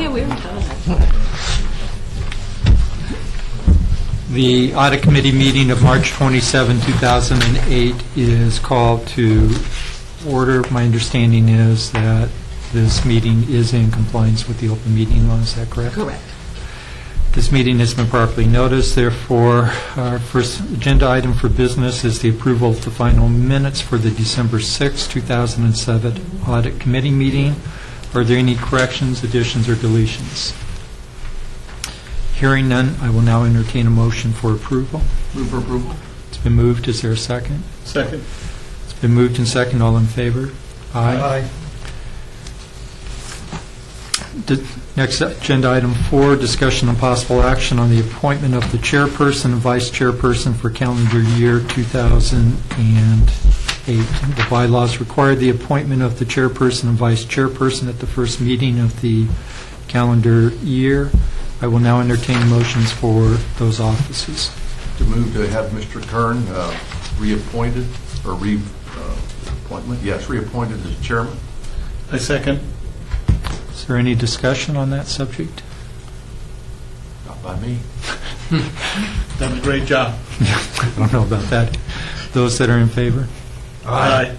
Yeah, we're done. The Audit Committee meeting of March 27, 2008 is called to order. My understanding is that this meeting is in compliance with the open meeting law. Is that correct? Correct. This meeting has been properly noticed. Therefore, our first agenda item for business is the approval of the final minutes for the December 6, 2007 Audit Committee meeting. Are there any corrections, additions, or deletions? Hearing none, I will now entertain a motion for approval. Move for approval. It's been moved. Is there a second? Second. It's been moved and second. All in favor? Aye. Next, agenda item 4, discussion and possible action on the appointment of the chairperson and vice chairperson for calendar year 2008. The bylaws require the appointment of the chairperson and vice chairperson at the first meeting of the calendar year. I will now entertain motions for those offices. To move to have Mr. Kern reappointed, or reappointment, yes, reappointed as chairman. I second. Is there any discussion on that subject? Not by me. Done a great job. I don't know about that. Those that are in favor? Aye.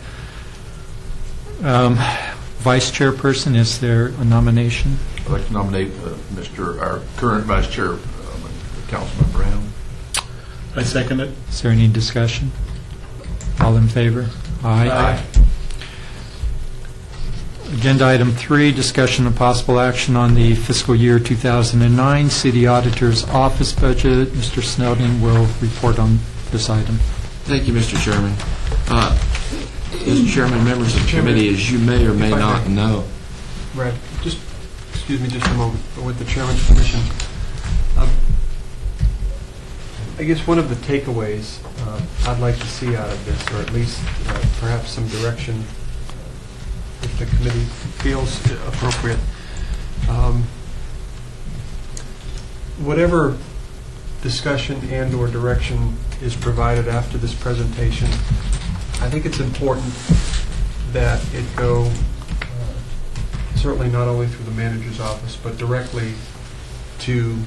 Vice chairperson, is there a nomination? I'd like to nominate our current vice chair, Councilman Brown. I second it. Is there any discussion? All in favor? Aye. Agenda item 3, discussion of possible action on the fiscal year 2009 City Auditor's Office budget. Mr. Snowden will report on this item. Thank you, Mr. Chairman. Mr. Chairman, members of the committee, as you may or may not know. Brad, excuse me just a moment, but with the chairman's permission, I guess one of the takeaways I'd like to see out of this, or at least perhaps some direction if the committee feels appropriate. Whatever discussion and or direction is provided after this presentation, I think it's important that it go certainly not only through the manager's office, but directly to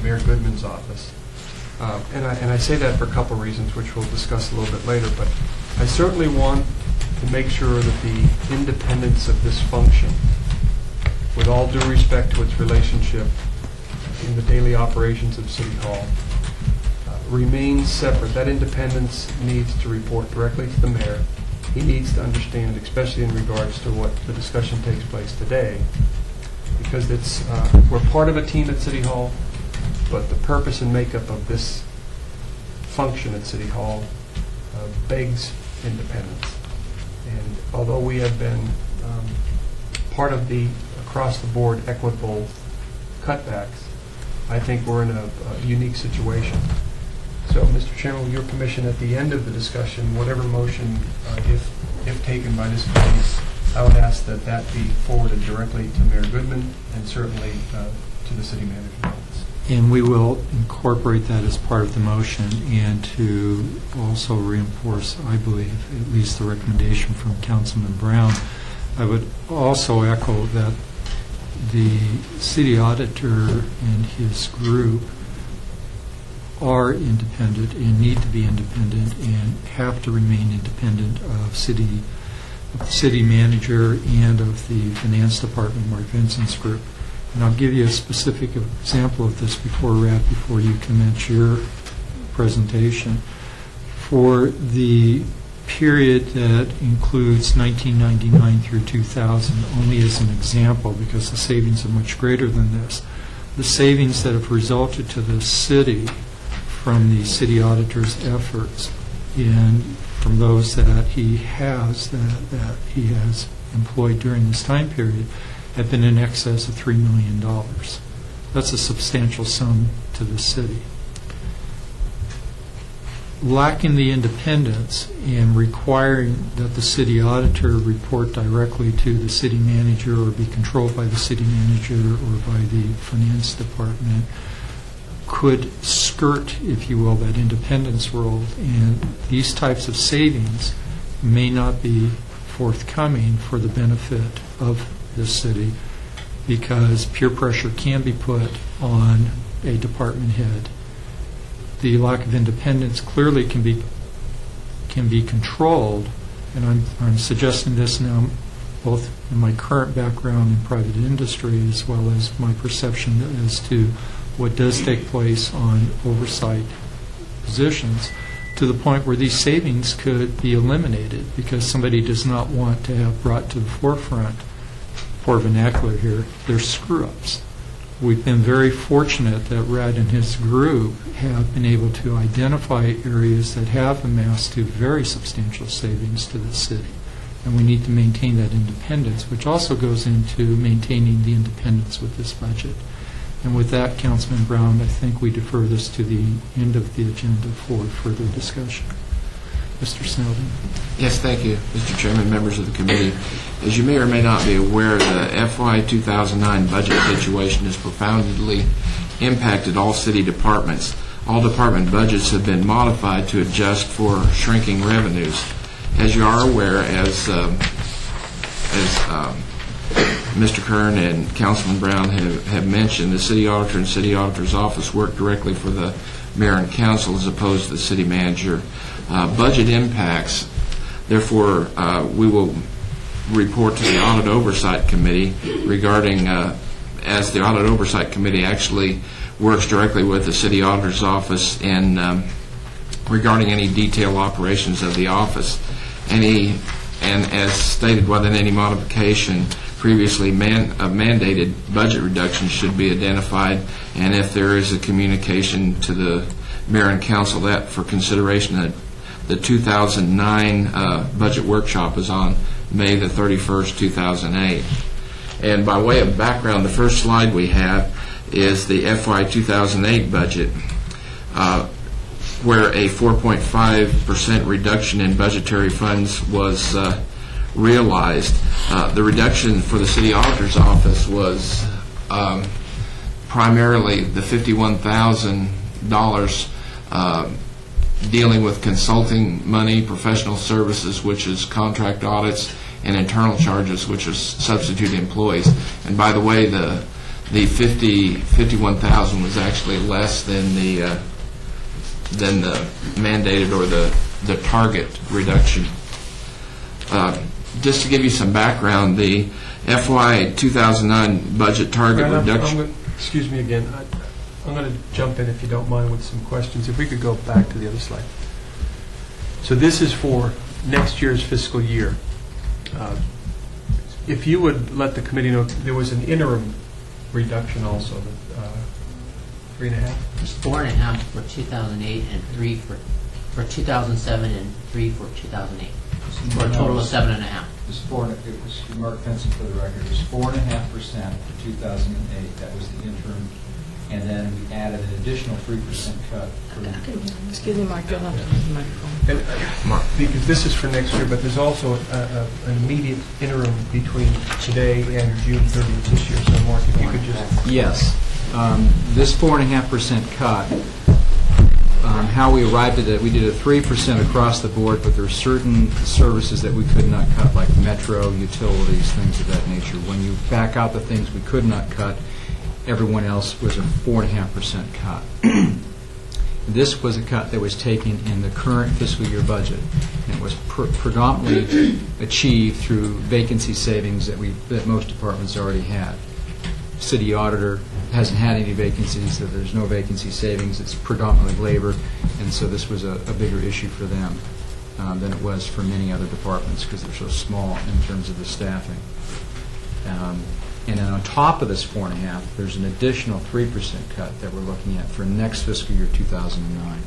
Mayor Goodman's office. And I say that for a couple reasons, which we'll discuss a little bit later, but I certainly want to make sure that the independence of this function, with all due respect to its relationship in the daily operations of City Hall, remains separate. That independence needs to report directly to the mayor. He needs to understand, especially in regards to what the discussion takes place today, because we're part of a team at City Hall, but the purpose and makeup of this function at City Hall begs independence. And although we have been part of the across-the-board equitable cutbacks, I think we're in a unique situation. So, Mr. Chairman, with your permission, at the end of the discussion, whatever motion, if taken by this committee, I would ask that that be forwarded directly to Mayor Goodman and certainly to the city manager's office. And we will incorporate that as part of the motion, and to also reinforce, I believe, at least the recommendation from Councilman Brown. I would also echo that the city auditor and his group are independent and need to be independent and have to remain independent of the city manager and of the finance department, Mark Vincent's group. And I'll give you a specific example of this before you commence your presentation. For the period that includes 1999 through 2000, only as an example, because the savings are much greater than this, the savings that have resulted to the city from the city auditor's efforts and from those that he has employed during this time period have been in excess of $3 million. That's a substantial sum to the city. Lacking the independence and requiring that the city auditor report directly to the city manager or be controlled by the city manager or by the finance department could skirt, if you will, that independence role, and these types of savings may not be forthcoming for the benefit of the city because peer pressure can be put on a department head. The lack of independence clearly can be controlled, and I'm suggesting this now both in my current background in private industry as well as my perception as to what does take place on oversight positions, to the point where these savings could be eliminated because somebody does not want to have brought to the forefront, poor vernacular here, their screw-ups. We've been very fortunate that Red and his group have been able to identify areas that have amassed to very substantial savings to the city. And we need to maintain that independence, which also goes into maintaining the independence with this budget. And with that, Councilman Brown, I think we defer this to the end of the agenda for further discussion. Mr. Snowden. Yes, thank you, Mr. Chairman, members of the committee. As you may or may not be aware, the FY 2009 budget situation has profoundly impacted all city departments. All department budgets have been modified to adjust for shrinking revenues. As you are aware, as Mr. Kern and Councilman Brown have mentioned, the city auditor and city auditor's office work directly for the mayor and council as opposed to the city manager. Budget impacts, therefore, we will report to the Audit Oversight Committee regarding, as the Audit Oversight Committee actually works directly with the city auditor's office in regarding any detailed operations of the office. And as stated, whether any modification previously mandated budget reductions should be identified, and if there is a communication to the mayor and council that for consideration the 2009 budget workshop is on May the 31st, 2008. And by way of background, the first slide we have is the FY 2008 budget, where a 4.5% reduction in budgetary funds was realized. The reduction for the city auditor's office was primarily the $51,000 dealing with consulting money, professional services, which is contract audits, and internal charges, which is substitute employees. And by the way, the $51,000 was actually less than the mandated or the target reduction. Just to give you some background, the FY 2009 budget target reduction. Excuse me again. I'm going to jump in, if you don't mind, with some questions. If we could go back to the other slide. So this is for next year's fiscal year. If you would let the committee know, there was an interim reduction also, 3.5? It's 4.5 for 2008 and 3 for 2007 and 3 for 2008. For a total of 7.5. It was Mark Fenson for the record. It was 4.5% for 2008. That was the interim, and then we added an additional 3% cut. Excuse me, Mark, you'll have to use the microphone. And, because this is for next year, but there's also an immediate interim between today and June 30th this year. So, Mark, if you could just... Yes. This 4.5% cut, how we arrived at it, we did a 3% across the board, but there are certain services that we could not cut, like metro, utilities, things of that nature. When you back out the things we could not cut, everyone else was a 4.5% cut. This was a cut that was taken in the current fiscal year budget, and it was predominantly achieved through vacancy savings that most departments already had. City auditor hasn't had any vacancies, so there's no vacancy savings. It's predominantly labor, and so this was a bigger issue for them than it was for many other departments because they're so small in terms of the staffing. And then on top of this 4.5, there's an additional 3% cut that we're looking at for next fiscal year 2009.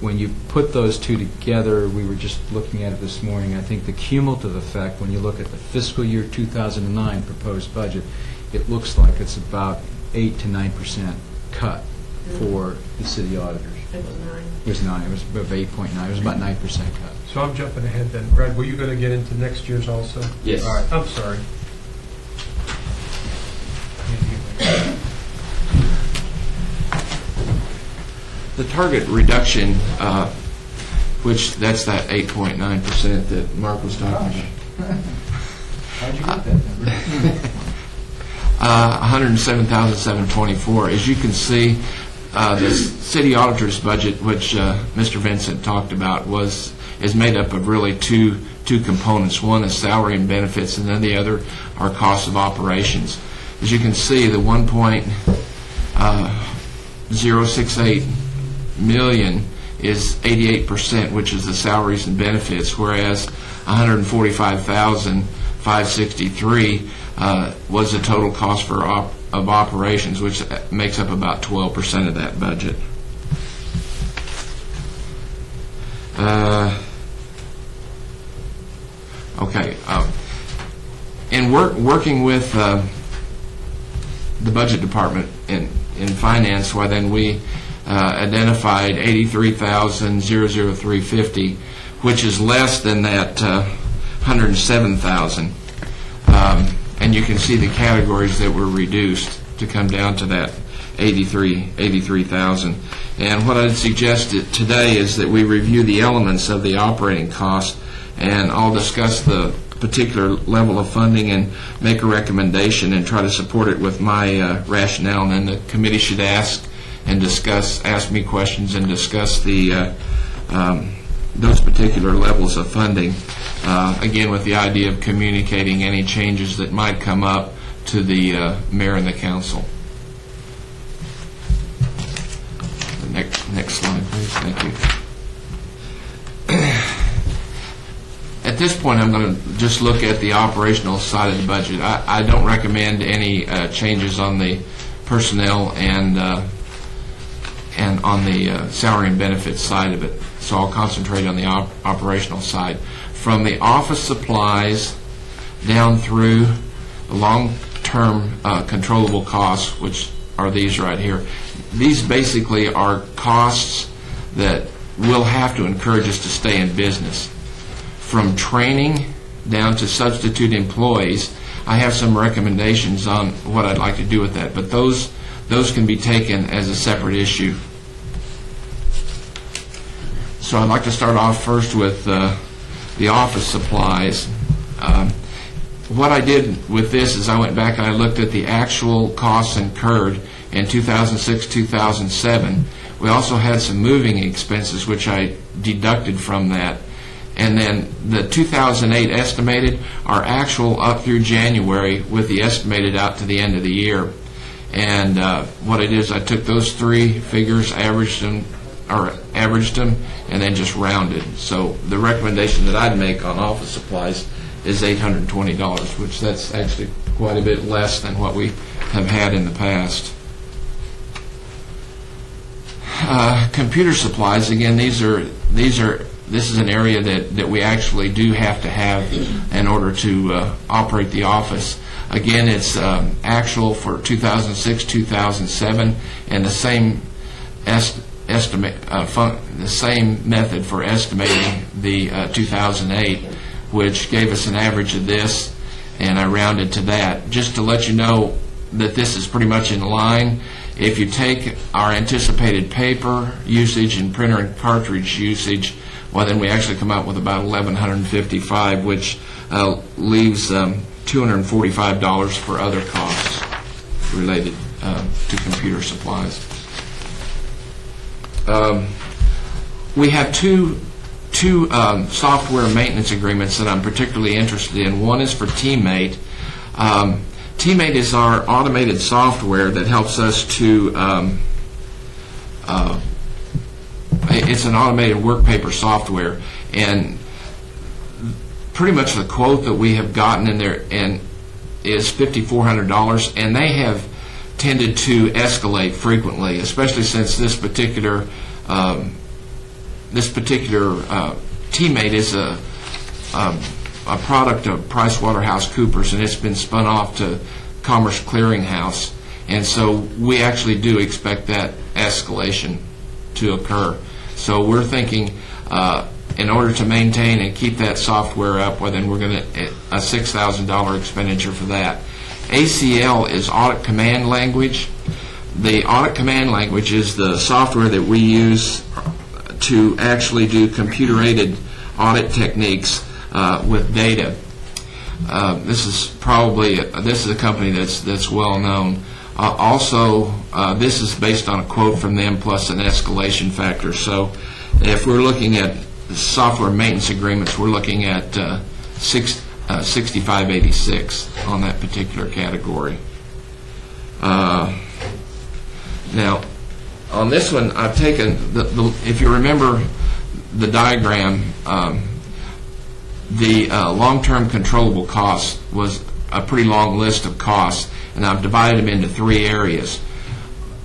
When you put those two together, we were just looking at it this morning, I think the cumulative effect, when you look at the fiscal year 2009 proposed budget, it looks like it's about 8 to 9% cut for the city auditors. It was 9. It was 9. It was about 8.9. It was about 9% cut. So I'm jumping ahead then. Brad, were you going to get into next year's also? Yes. All right. I'm sorry. The target reduction, which that's that 8.9% that Mark was talking about. How'd you get that number? $107,724. As you can see, the city auditor's budget, which Mr. Vincent talked about, is made up of really two components. One is salary and benefits, and then the other are costs of operations. As you can see, the 1.068 million is 88%, which is the salaries and benefits, whereas 145,563 was the total cost of operations, which makes up about 12% of that budget. Okay. In working with the budget department in finance, well, then we identified $83,003.50, which is less than that $107,000. And you can see the categories that were reduced to come down to that $83,000. And what I'd suggest today is that we review the elements of the operating cost, and I'll discuss the particular level of funding and make a recommendation and try to support it with my rationale, and then the committee should ask me questions and discuss those particular levels of funding, again with the idea of communicating any changes that might come up to the mayor and the council. Next slide, please. Thank you. At this point, I'm going to just look at the operational side of the budget. I don't recommend any changes on the personnel and on the salary and benefits side of it, so I'll concentrate on the operational side. From the office supplies down through the long-term controllable costs, which are these right here. These basically are costs that will have to encourage us to stay in business. From training down to substitute employees, I have some recommendations on what I'd like to do with that, but those can be taken as a separate issue. So I'd like to start off first with the office supplies. What I did with this is I went back and I looked at the actual costs incurred in 2006-2007. We also had some moving expenses, which I deducted from that. And then the 2008 estimated are actual up through January, with the estimated out to the end of the year. And what I did is I took those three figures, averaged them, and then just rounded. So the recommendation that I'd make on office supplies is $820, which that's actually quite a bit less than what we have had in the past. Computer supplies, again, this is an area that we actually do have to have in order to operate the office. Again, it's actual for 2006-2007, and the same the same method for estimating the 2008, which gave us an average of this, and I rounded to that. Just to let you know that this is pretty much in line. If you take our anticipated paper usage and printer and cartridge usage, well, then we actually come out with about $1,155, which leaves $245 for other costs related to computer supplies. We have two software maintenance agreements that I'm particularly interested in. One is for Teammate. Teammate is our automated software that helps us to it's an automated work paper software, and pretty much the quote that we have gotten in there is $5,400, and they have tended to escalate frequently, especially since this particular Teammate is a product of PricewaterhouseCoopers, and it's been spun off to Commerce Clearinghouse, and so we actually do expect that escalation to occur. So we're thinking in order to maintain and keep that software up, well, then we're going to a $6,000 expenditure for that. ACL is Audit Command Language. The Audit Command Language is the software that we use to actually do computer-aided audit techniques with data. This is a company that's well known. Also, this is based on a quote from them plus an escalation factor. So, if we're looking at software maintenance agreements, we're looking at 6586 on that particular category. Now, on this one, I've taken if you remember the diagram. The long-term controllable costs was a pretty long list of costs, and I've divided them into 3 areas.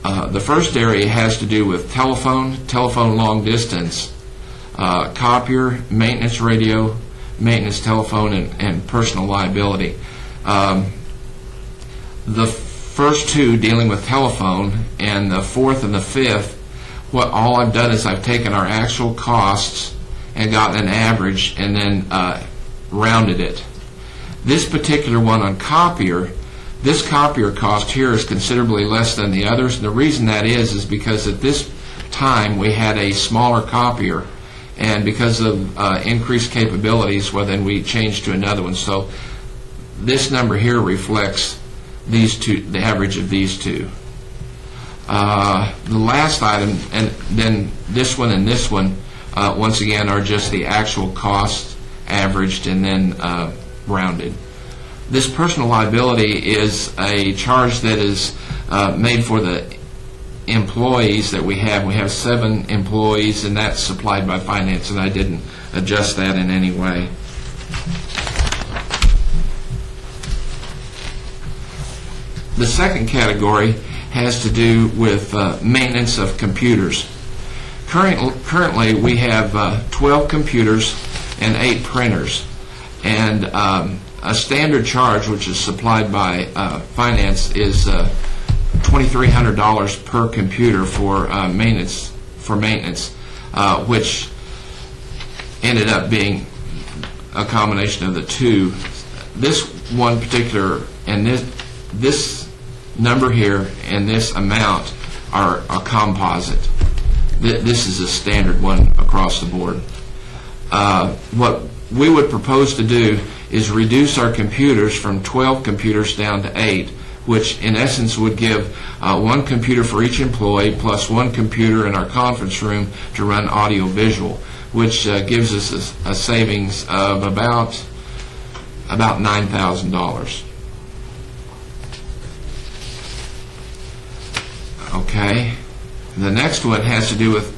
The first area has to do with telephone long distance, copier, maintenance radio, maintenance telephone, and personal liability. The first 2 dealing with telephone, and the 4th and the 5th, all I've done is I've taken our actual costs and gotten an average and then rounded it. This particular one on copier, this copier cost here is considerably less than the others. And the reason that is because at this time we had a smaller copier, and because of increased capabilities, well, then we changed to another one. So this number here reflects these 2, the average of these 2. The last item, and then this one and this one, once again, are just the actual costs averaged and then rounded. This personal liability is a charge that is made for the employees that we have. We have 7 employees, and that's supplied by finance, and I didn't adjust that in any way. The second category has to do with maintenance of computers. Currently, we have 12 computers and 8 printers, and a standard charge, which is supplied by finance, is $2,300 per computer for maintenance, which ended up being a combination of the 2. This one particular, and this number here and this amount are a composite. This is a standard one across the board. What we would propose to do is reduce our computers from 12 computers down to 8, which in essence would give 1 computer for each employee plus 1 computer in our conference room to run audio-visual, which gives us a savings of about $9,000. Okay. The next one has to do with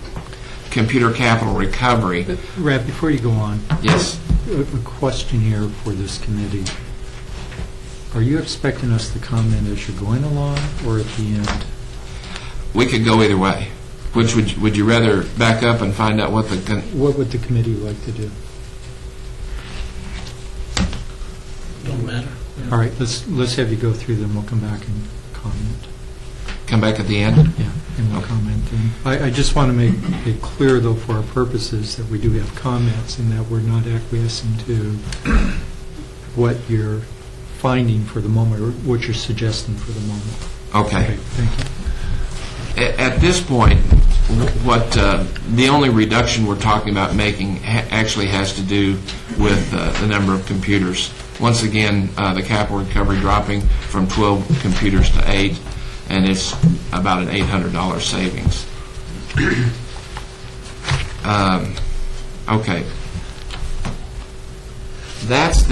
computer capital recovery. Rab, before you go on, Yes. a question here for this committee. Are you expecting us to comment as you're going along or at the end? We could go either way. Which would you rather back up and find out what the... What would the committee like to do? Don't matter. All right, let's have you go through them. We'll come back and comment. Come back at the end? Yeah, and we'll comment then. I just want to make it clear, though, for our purposes, that we do have comments and that we're not acquiescing to what you're finding for the moment or what you're suggesting for the moment. Okay. Thank you. At this point, the only reduction we're talking about making actually has to do with the number of computers. Once again, the capital recovery dropping from 12 computers to 8, and it's about an $800 savings. Okay. That's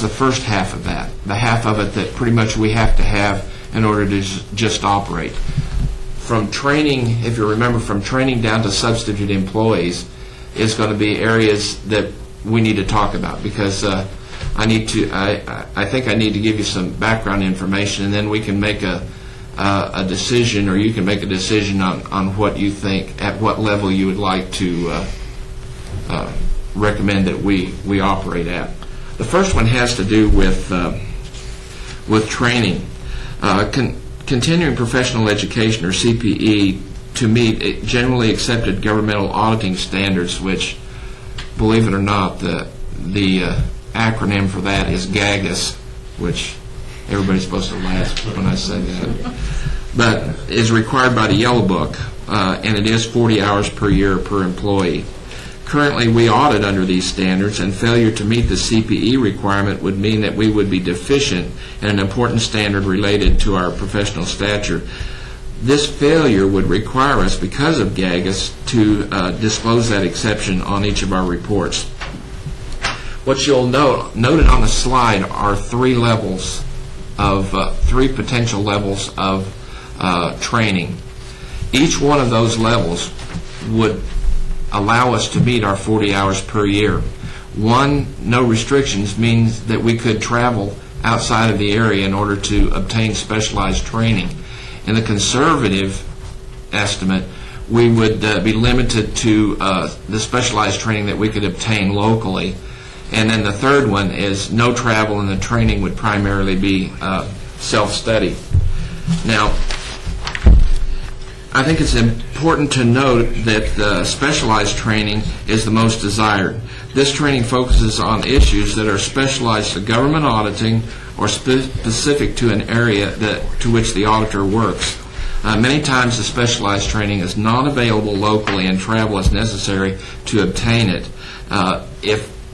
the first half of that. The half of it that pretty much we have to have in order to just operate. From training, if you remember, from training down to substitute employees is going to be areas that we need to talk about, because I think I need to give you some background information, and then we can make a decision, or you can make a decision on what you think, at what level you would like to recommend that we operate at. The first one has to do with training. Continuing professional education, or CPE, to meet generally accepted governmental auditing standards, which, believe it or not, the acronym for that is GAGAS, which everybody's supposed to laugh when I say that, but is required by the Yellow Book, and it is 40 hours per year per employee. Currently, we audit under these standards, and failure to meet the CPE requirement would mean that we would be deficient in an important standard related to our professional stature. This failure would require us, because of GAGAS, to disclose that exception on each of our reports. What you'll noted on the slide are three potential levels of training. Each one of those levels would allow us to meet our 40 hours per year. One, no restrictions, means that we could travel outside of the area in order to obtain specialized training. In the conservative estimate, we would be limited to the specialized training that we could obtain locally. And then the third one is no travel, and the training would primarily be self-study. Now, I think it's important to note that specialized training is the most desired. This training focuses on issues that are specialized to government auditing or specific to an area to which the auditor works. Many times the specialized training is not available locally, and travel is necessary to obtain it.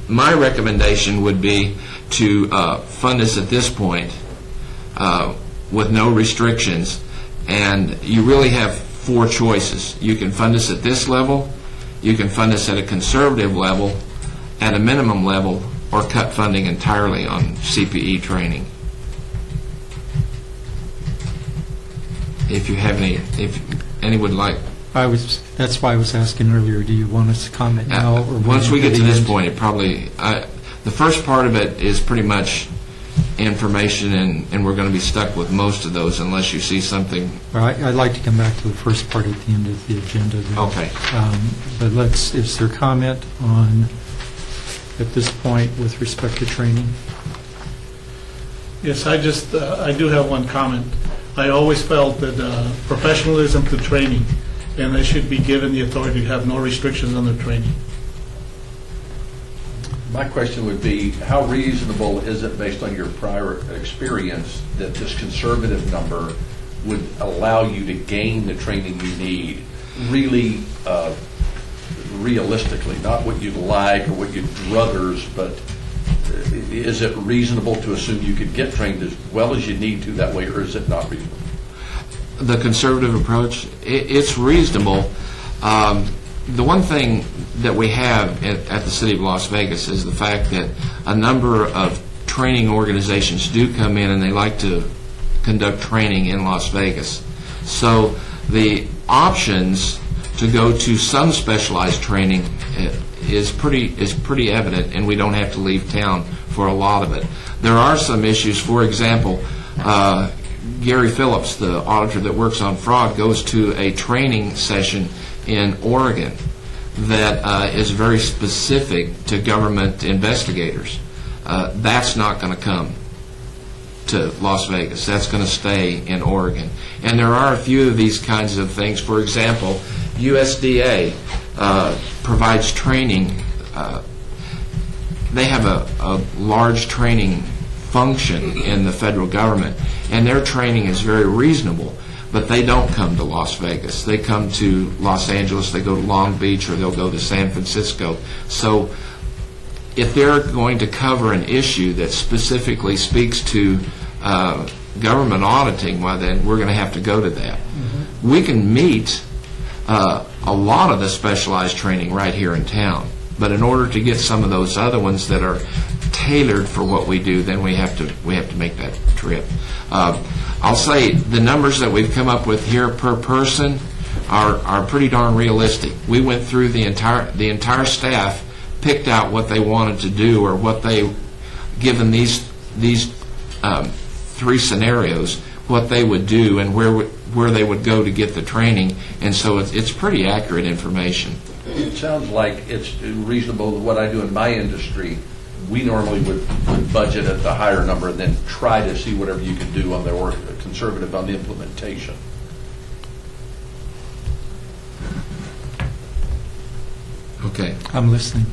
My recommendation would be to fund this at this point with no restrictions, and you really have four choices. You can fund this at this level, you can fund this at a conservative level, at a minimum level, or cut funding entirely on CPE training. If any would like. That's why I was asking earlier, do you want us to comment now? Or Once we get to this end? point, the first part of it is pretty much information, and we're going to be stuck with most of those unless you see something. Well, I'd like to come back to the first part at the end of the agenda. Then. Okay. But is there comment on, at this point, with respect to training? Yes, I do have one comment. I always felt that professionalism to training, and they should be given the authority to have no restrictions on their training. My question would be, how reasonable is it, based on your prior experience, that this conservative number would allow you to gain the training you need, really realistically, not what you'd like or what you'd druthers, but is it reasonable to assume you could get trained as well as you need to that way, or is it not reasonable? The conservative approach, it's reasonable. The one thing that we have at the City of Las Vegas is the fact that a number of training organizations do come in and they like to conduct training in Las Vegas. So the options to go to some specialized training is pretty evident, and we don't have to leave town for a lot of it. There are some issues. For example, Gary Phillips, the auditor that works on fraud, goes to a training session in Oregon that is very specific to government investigators. That's not going to come to Las Vegas. That's going to stay in Oregon. And there are a few of these kinds of things. For example, USDA provides training. They have a large training function in the federal government, and their training is very reasonable, but they don't come to Las Vegas. They come to Los Angeles, they go to Long Beach, or they'll go to San Francisco. So if they're going to cover an issue that specifically speaks to government auditing, well, then we're going to have to go to that. Mm-hmm. We can meet a lot of the specialized training right here in town, but in order to get some of those other ones that are tailored for what we do, then we have to make that trip. I'll say the numbers that we've come up with here per person are pretty darn realistic. We went through the entire staff, picked out what they wanted to do, or what they, given these three scenarios, what they would do and where they would go to get the training, and so it's pretty accurate information. It sounds like it's reasonable. What I do in my industry, we normally would budget at the higher number and then try to see whatever you can do on the conservative on the implementation. Okay. I'm listening.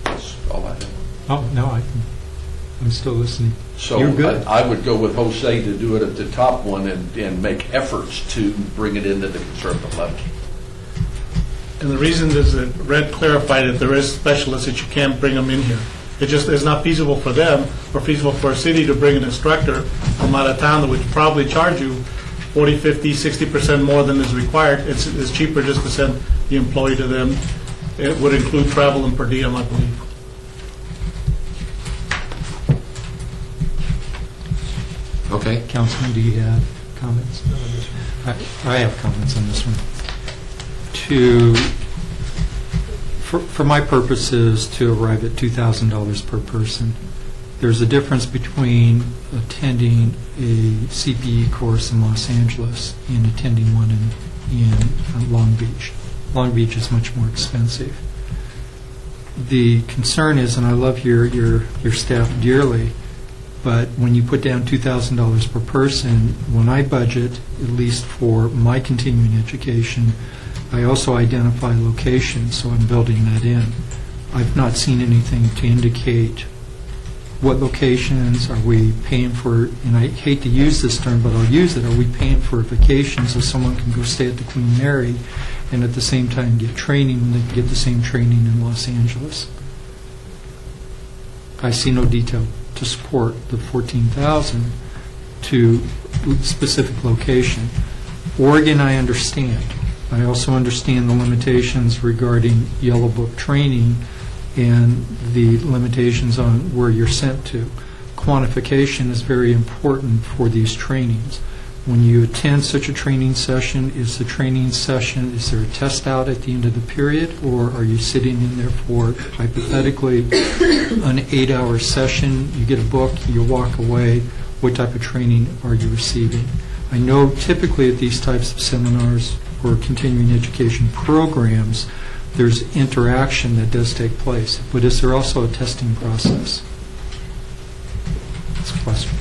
That's all I have. Oh, no, I'm still listening. So You're good. I would go with Jose to do it at the top one and make efforts to bring it into the conservative level. And the reason is that Red clarified that there is specialists that you can't bring them in here. It just is not feasible for them or feasible for a city to bring an instructor from out of town that would probably charge you 40, 50, 60% more than is required. It's cheaper just to send the employee to them. It would include travel and per diem, I believe. Okay. Councilman, do you have comments? I have comments on this one. For my purposes, to arrive at $2,000 per person, there's a difference between attending a CPE course in Los Angeles and attending one in Long Beach. Long Beach is much more expensive. The concern is, and I love your staff dearly, but when you put down $2,000 per person, when I budget, at least for my continuing education, I also identify locations, so I'm building that in. I've not seen anything to indicate what locations are we paying for, and I hate to use this term, but I'll use it. Are we paying for vacations so someone can go stay at the Queen Mary and at the same time get training when they can get the same training in Los Angeles? I see no detail to support the $14,000 to specific location. Oregon, I understand. I also understand the limitations regarding Yellow Book training and the limitations on where you're sent to. Quantification is very important for these trainings. When you attend such a training session, is there a test out at the end of the period, or are you sitting in there for, hypothetically, an 8-hour session? You get a book, you walk away. What type of training are you receiving? I know typically at these types of seminars or continuing education programs, there's interaction that does take place, but is there also a testing process? That's a question.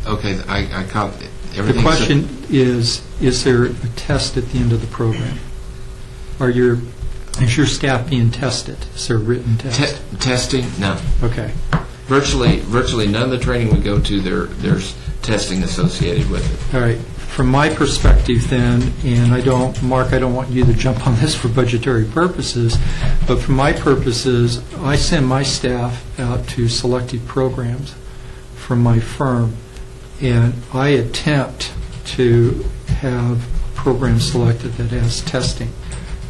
Okay, I caught everything. The question is there a test at the end of the program? Is your staff being tested? Is there a written test? Testing? No. Okay. Virtually none of the training we go to, there's testing associated with it. All right. From my perspective then, and Mark, I don't want you to jump on this for budgetary purposes, but for my purposes, I send my staff out to selected programs from my firm, and I attempt to have programs selected that has testing.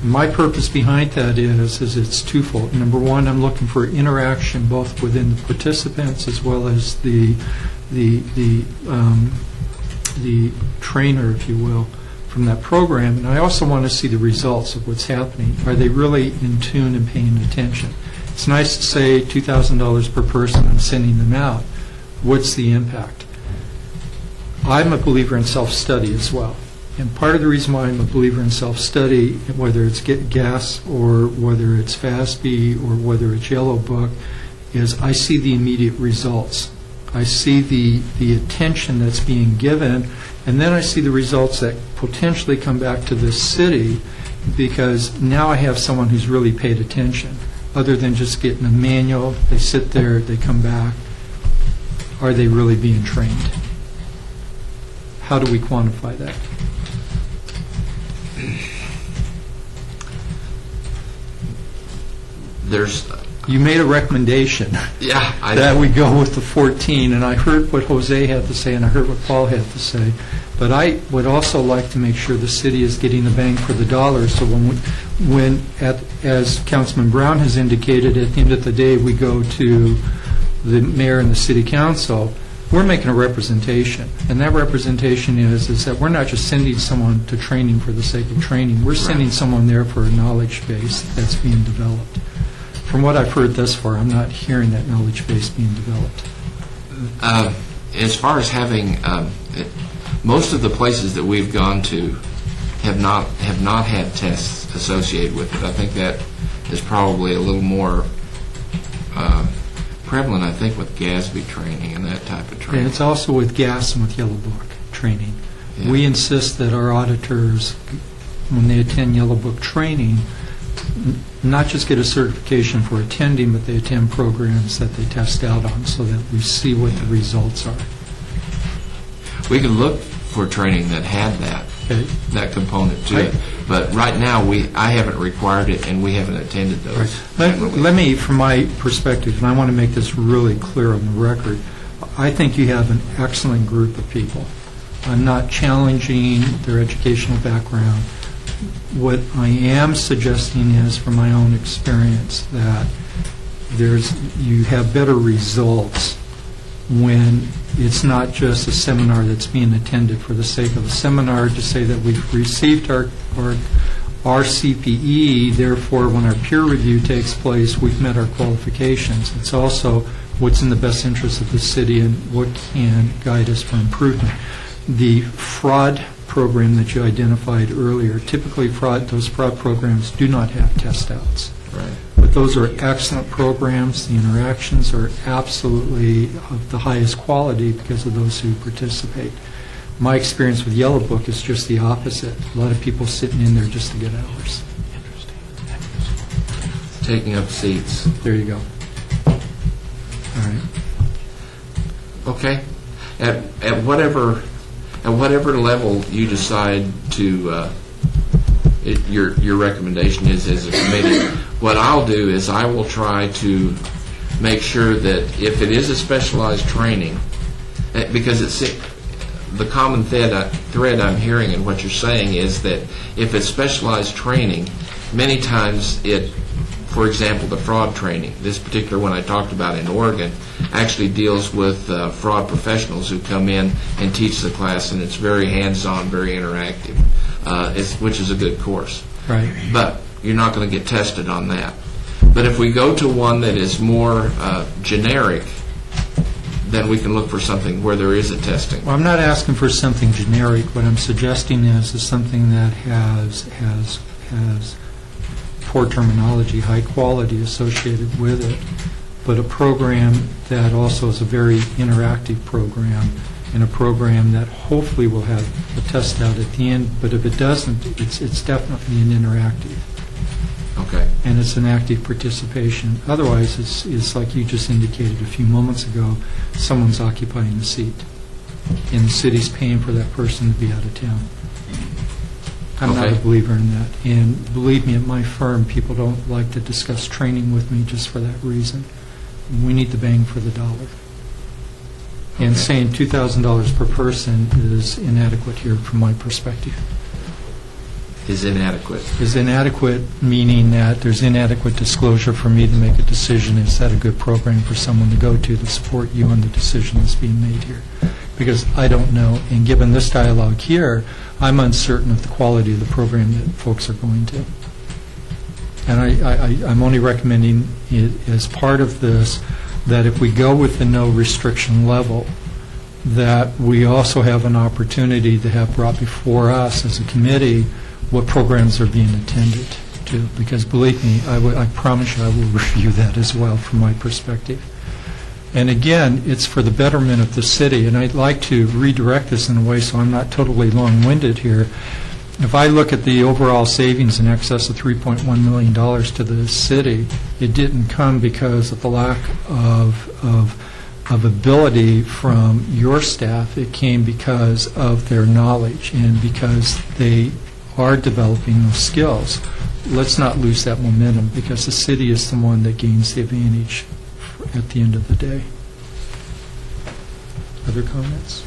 My purpose behind that is it's twofold. Number one, I'm looking for interaction both within the participants as well as the trainer, if you will, from that program. And I also want to see the results of what's happening. Are they really in tune and paying attention? It's nice to say $2,000 per person, I'm sending them out. What's the impact? I'm a believer in self-study as well. And part of the reason why I'm a believer in self-study, whether it's GAS or whether it's FASB or whether it's Yellow Book, is I see the immediate results. I see the attention that's being given, and then I see the results that potentially come back to this city, because now I have someone who's really paid attention, other than just getting a manual. They sit there, they come back. Are they really being trained? How do we quantify that? You made a recommendation that we go with the 14, and I heard what Jose had to say, and I heard what Paul had to say. But I would also like to make sure the city is getting the bang for the dollar. So as Councilman Brown has indicated, at the end of the day, we go to the mayor and the city council, we're making a representation. And that representation is that we're not just sending someone to training for the sake of training. We're sending someone there for a knowledge base that's being developed. From what I've heard thus far, I'm not hearing that knowledge base being developed. As far as having, most of the places that we've gone to have not had tests associated with it. I think that is probably a little more prevalent, I think, with GASB training and that type of training. And it's also with GAS and with Yellow Book training. Yeah. We insist that our auditors, when they attend Yellow Book training, not just get a certification for attending, but they attend programs that they test out on so that we see what the results are. We can look for training that had that component to it. But right now, I haven't required it, and we haven't attended those. Let me, from my perspective, and I want to make this really clear on the record, I think you have an excellent group of people. I'm not challenging their educational background. What I am suggesting is, from my own experience, that you have better results when it's not just a seminar that's being attended for the sake of a seminar to say that we've received our CPE, therefore when our peer review takes place, we've met our qualifications. It's also what's in the best interest of the city and what can guide us for improvement. The fraud program that you identified earlier, typically those fraud programs do not have test outs. Right. But those are excellent programs. The interactions are absolutely of the highest quality because of those who participate. My experience with Yellow Book is just the opposite. A lot of people sitting in there just to get hours. Taking up seats. There you go. All right. Okay. At whatever level you decide to, your recommendation is as a committee, what I'll do is I will try to make sure that if it is a specialized training, because it's the common thread I'm hearing in what you're saying is that if it's specialized training, many times for example, the fraud training, this particular one I talked about in Oregon, actually deals with fraud professionals who come in and teach the class, and it's very hands-on, very interactive, which is a good course. Right. But you're not going to get tested on that. But if we go to one that is more generic, then we can look for something where there is a testing. Well, I'm not asking for something generic. What I'm suggesting is something that has poor terminology, high quality associated with it, but a program that also is a very interactive program, and a program that hopefully will have a test out at the end, but if it doesn't, it's definitely an interactive. Okay. And it's an active participation. Otherwise, it's like you just indicated a few moments ago, someone's occupying the seat, and the city's paying for that person to be out of town. I'm not a Okay. believer in that. And believe me, at my firm, people don't like to discuss training with me just for that reason. We need the bang for the dollar. And Okay. saying $2,000 per person is inadequate here from my perspective. Is inadequate. Is inadequate, meaning that there's inadequate disclosure for me to make a decision, is that a good program for someone to go to support you on the decision that's being made here? Because I don't know, and given this dialogue here, I'm uncertain of the quality of the program that folks are going to. And I'm only recommending it as part of this, that if we go with the no restriction level, that we also have an opportunity to have brought before us as a committee what programs are being attended to. Because believe me, I promise you I will review that as well from my perspective. And again, it's for the betterment of the city, and I'd like to redirect this in a way so I'm not totally long-winded here. If I look at the overall savings in excess of $3.1 million to the city, it didn't come because of the lack of ability from your staff. It came because of their knowledge and because they are developing those skills. Let's not lose that momentum, because the city is the one that gains the advantage at the end of the day. Other comments?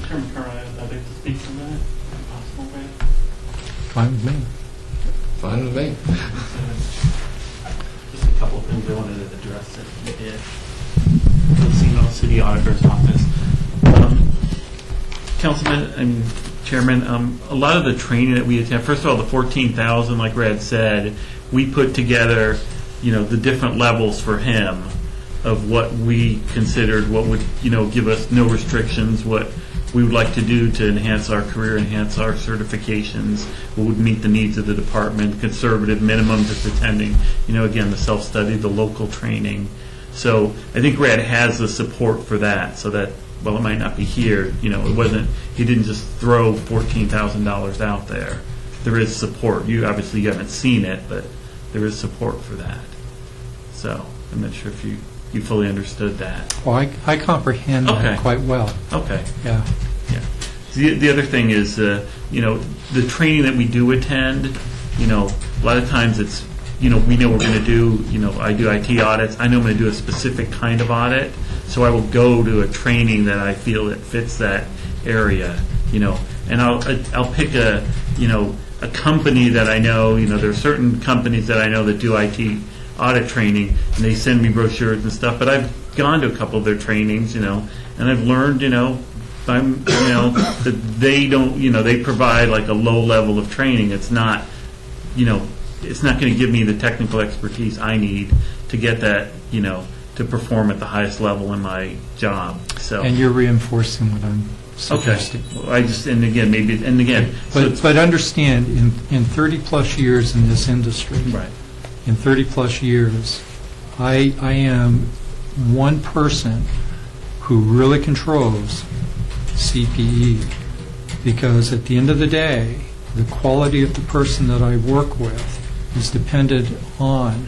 Chairman Kerr, I'd like to speak for a minute, if possible, Brad. Fine with me. Fine with me. Just a couple of things I wanted to address that you did. The Seattle City Auditor's Office. Councilman and Chairman, a lot of the training that we attend, first of all, the 14,000, like Brad said, we put together, the different levels for him of what we considered what would, give us no restrictions, what we would like to do to enhance our career, enhance our certifications, what would meet the needs of the department, conservative minimums of attending, again, the self-study, the local training. So I think Brad has the support for that, so that, well, it might not be here, it wasn't, he didn't just throw $14,000 out there. There is support. You haven't seen it, but there is support for that. So I'm not sure if you fully understood that. Well, I comprehend Okay. that quite well. Okay. Yeah. Yeah. The other thing is, the training that we do attend, a lot of times it's, we know we're going to do, I do IT audits. I know I'm going to do a specific kind of audit, so I will go to a training that I feel that fits that area, and I'll pick a company that I know, there are certain companies that I know that do IT audit training, and they send me brochures and stuff, but I've gone to a couple of their trainings, and I've learned, that they don't, they provide like a low level of training. It's not, it's not going to give me the technical expertise I need to get that, to perform at the highest level in my job. So. And you're reinforcing what I'm suggesting. Okay. Well, But understand, in 30-plus years in this industry, right. in 30-plus years, I am one person who really controls CPE, because at the end of the day, the quality of the person that I work with is dependent on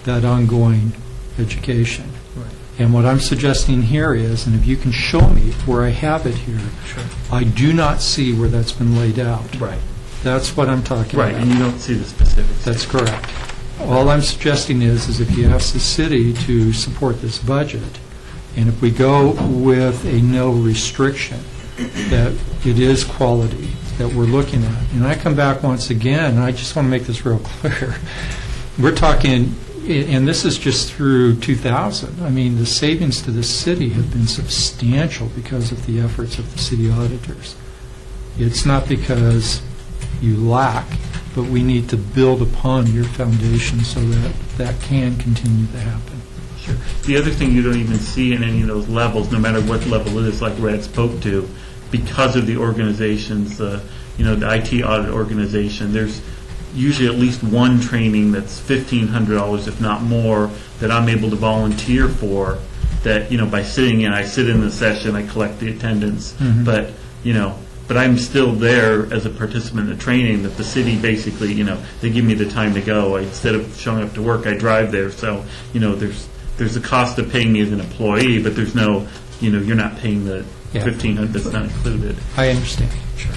that ongoing education. Right. And what I'm suggesting here is, and if you can show me where I have it here, Sure. I do not see where that's been laid out. Right. That's what I'm talking Right, about. and you don't see the specifics. That's correct. All I'm suggesting is if you ask the city to support this budget, and if we go with a no restriction, that it is quality that we're looking at. And I come back once again, and I just want to make this real clear. We're talking, and this is just through 2000. I mean, the savings to the city have been substantial because of the efforts of the city auditors. It's not because you lack, but we need to build upon your foundation so that that can continue to happen. Sure. The other thing you don't even see in any of those levels, no matter what level it is, like Red spoke to, because of the organizations, the IT audit organization, there's usually at least one training that's $1,500, if not more, that I'm able to volunteer for. That by sitting in, I sit in the session, I collect the attendance, but I'm still there as a participant in the training. That the city basically, they give me the time to go. Instead of showing up to work, I drive there. So there's a cost of paying me as an employee, but there's no, you're not paying the $1,500. That's not included. I understand. Sure.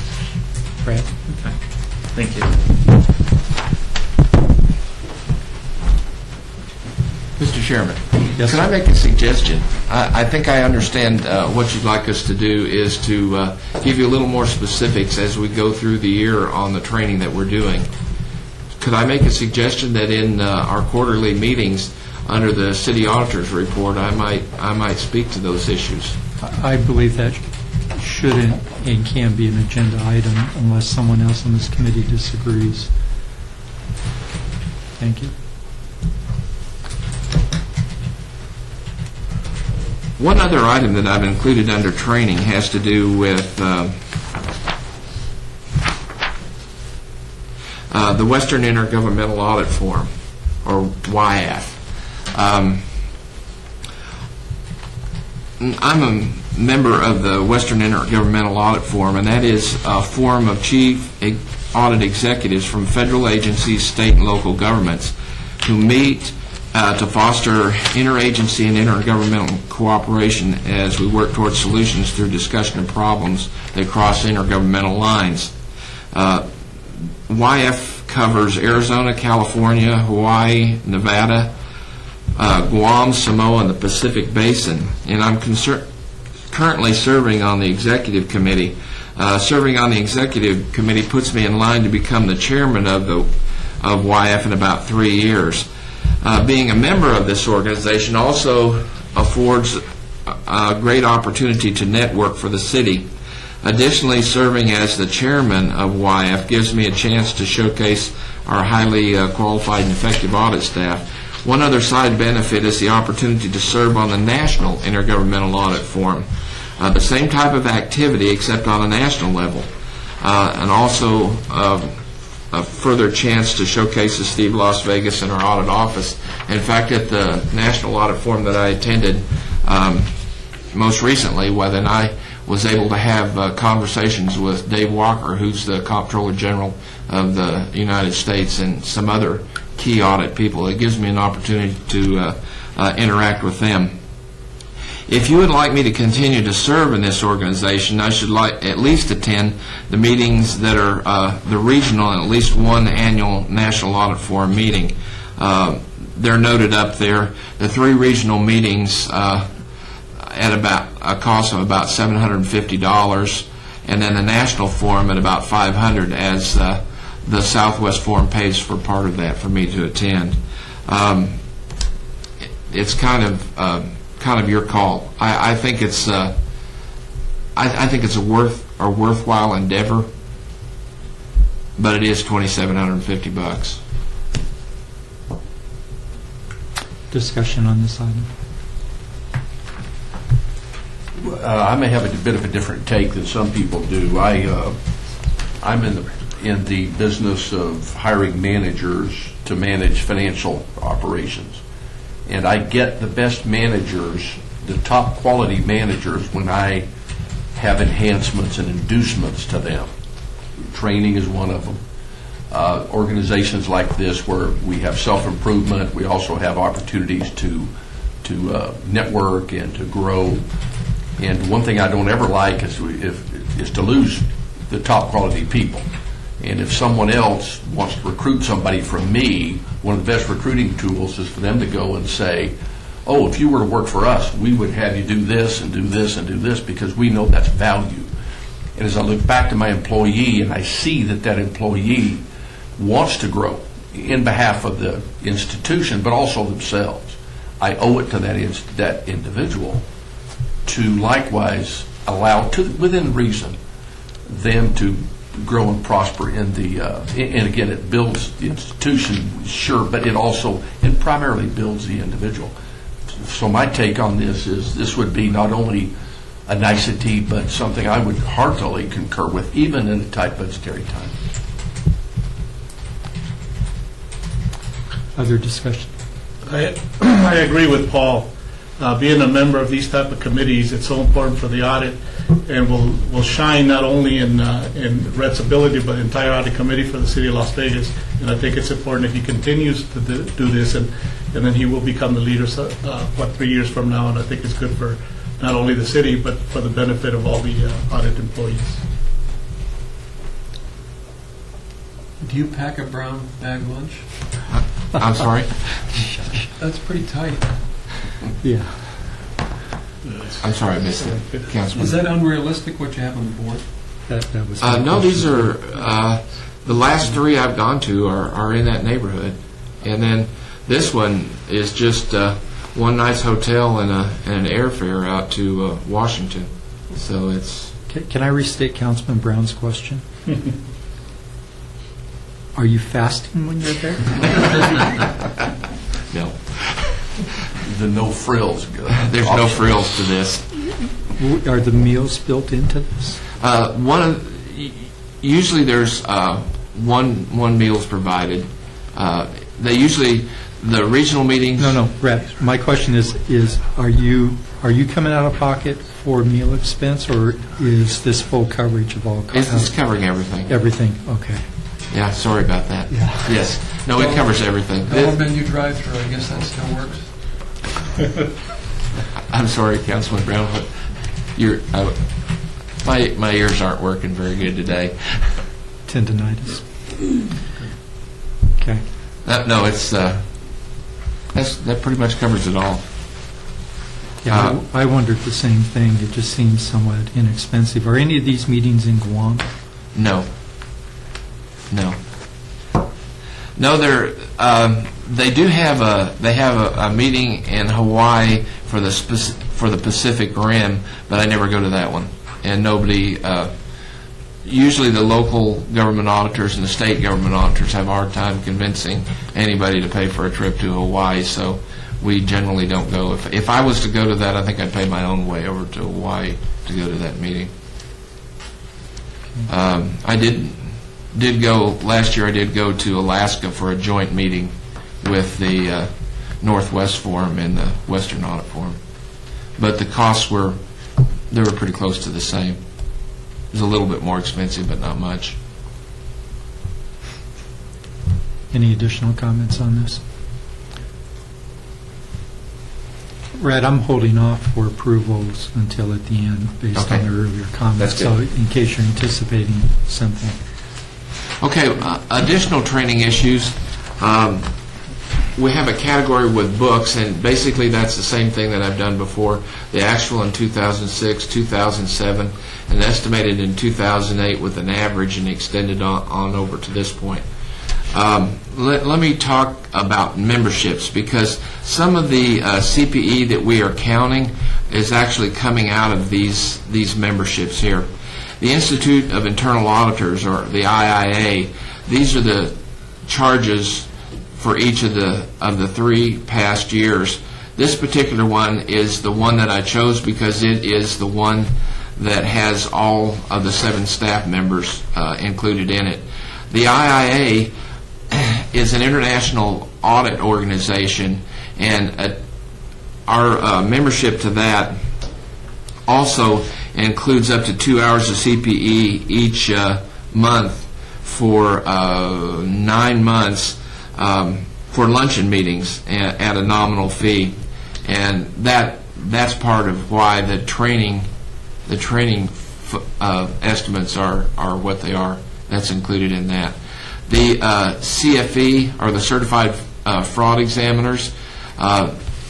Brad? Okay. Thank you. Mr. Chairman, Yes, can sir. I make a suggestion? I think I understand what you'd like us to do is to give you a little more specifics as we go through the year on the training that we're doing. Could I make a suggestion that in our quarterly meetings, under the city auditor's report, I might speak to those issues? I believe that shouldn't and can be an agenda item unless someone else on this committee disagrees. Thank you. One other item that I've included under training has to do with the Western Intergovernmental Audit Forum, or WIAF. I'm a member of the Western Intergovernmental Audit Forum, and that is a forum of chief audit executives from federal agencies, state and local governments who meet to foster interagency and intergovernmental cooperation as we work towards solutions through discussion of problems that cross intergovernmental lines. YF covers Arizona, California, Hawaii, Nevada, Guam, Samoa, and the Pacific Basin. And I'm currently serving on the executive committee. Serving on the executive committee puts me in line to become the chairman of YF in about 3 years. Being a member of this organization also affords a great opportunity to network for the city. Additionally, serving as the chairman of YF gives me a chance to showcase our highly qualified and effective audit staff. One other side benefit is the opportunity to serve on the National Intergovernmental Audit Forum. The same type of activity except on a national level. And also a further chance to showcase the Steve Las Vegas and our audit office. In fact, at the National Audit Forum that I attended most recently, and I was able to have conversations with Dave Walker, who's the Comptroller General of the United States, and some other key audit people. It gives me an opportunity to interact with them. If you would like me to continue to serve in this organization, I should like at least attend the meetings that are the regional and at least one annual National Audit Forum meeting. They're noted up there. The 3 regional meetings at about a cost of about $750, and then the National Forum at about $500, as the Southwest Forum pays for part of that for me to attend. It's kind of your call. I think it's I think it's a worthwhile endeavor, but it is $2,750. Discussion on this item. I may have a bit of a different take than some people do. I'm in the business of hiring managers to manage financial operations, and I get the best managers, the top quality managers, when I have enhancements and inducements to them. Training is one of them. Organizations like this, where we have self-improvement, we also have opportunities to network and to grow. And one thing I don't ever like is to lose the top quality people. And if someone else wants to recruit somebody from me, one of the best recruiting tools is for them to go and say, oh, if you were to work for us, we would have you do this and do this and do this, because we know that's value. And as I look back to my employee and I see that employee wants to grow in behalf of the institution, but also themselves, I owe it to that individual to likewise allow, within reason, them to grow and prosper in the, and again, it builds the institution, sure, but it also, and primarily builds the individual. So my take on this is this would be not only a nicety, but something I would heartily concur with, even in a tight budgetary time. Other discussion? I agree with Paul. Being a member of these type of committees, it's so important for the audit, and will shine not only in Rhett's ability, but the entire audit committee for the city of Las Vegas. And I think it's important if he continues to do this, and then he will become the leader, 3 years from now, and I think it's good for not only the city, but for the benefit of all the audit employees. Do you pack a brown bag lunch? I'm sorry? That's pretty tight. Yeah. I'm sorry, I missed it. Councilman. Is that unrealistic, what you have on the board? That was No, these are, the last 3 I've gone to are in that neighborhood. And then this one is just one night's hotel and an airfare out to Washington. So it's... Can I restate Councilman Brown's question? Are you fasting when you're there? No. The no frills. There's no frills to this. Are the meals built into this? Usually there's one meal's provided. They usually, the regional meetings... No, Brett, my question is are you coming out of pocket for meal expense, or is this full coverage of all costs? It's covering everything. Everything, okay. Yeah, sorry about that. Yeah. Yes. No, it covers everything. No menu drive-through, I guess that still works. I'm sorry, Councilman Brown, but my ears aren't working very good today. Tendinitis. Okay. No, it's that pretty much covers it all. Yeah, I wondered the same thing. It just seems somewhat inexpensive. Are any of these meetings in Guam? No. They do have a meeting in Hawaii for the Pacific Rim, but I never go to that one. And nobody, usually the local government auditors and the state government auditors have a hard time convincing anybody to pay for a trip to Hawaii, so we generally don't go. If I was to go to that, I think I'd pay my own way over to Hawaii to go to that meeting. I did go last year. I did go to Alaska for a joint meeting with the Northwest Forum and the Western Audit Forum, but the costs were pretty close to the same. It was a little bit more expensive, but not much. Any additional comments on this? Red, I'm holding off for approvals until at the end, based on Okay. the earlier comments. That's good. So in case you're anticipating something. Okay, additional training issues. We have a category with books, and basically that's the same thing that I've done before. The actual in 2006, 2007, and estimated in 2008 with an average and extended on over to this point. Let me talk about memberships, because some of the CPE that we are counting is actually coming out of these memberships here. The Institute of Internal Auditors, or the IIA, these are the charges for each of the 3 past years. This particular one is the one that I chose because it is the one that has all of the 7 staff members included in it. The IIA is an international audit organization, and our membership to that also includes up to 2 hours of CPE each month for 9 months for luncheon meetings at a nominal fee, and that's part of why the training estimates are what they are. That's included in that. The CFE, or the Certified Fraud Examiners,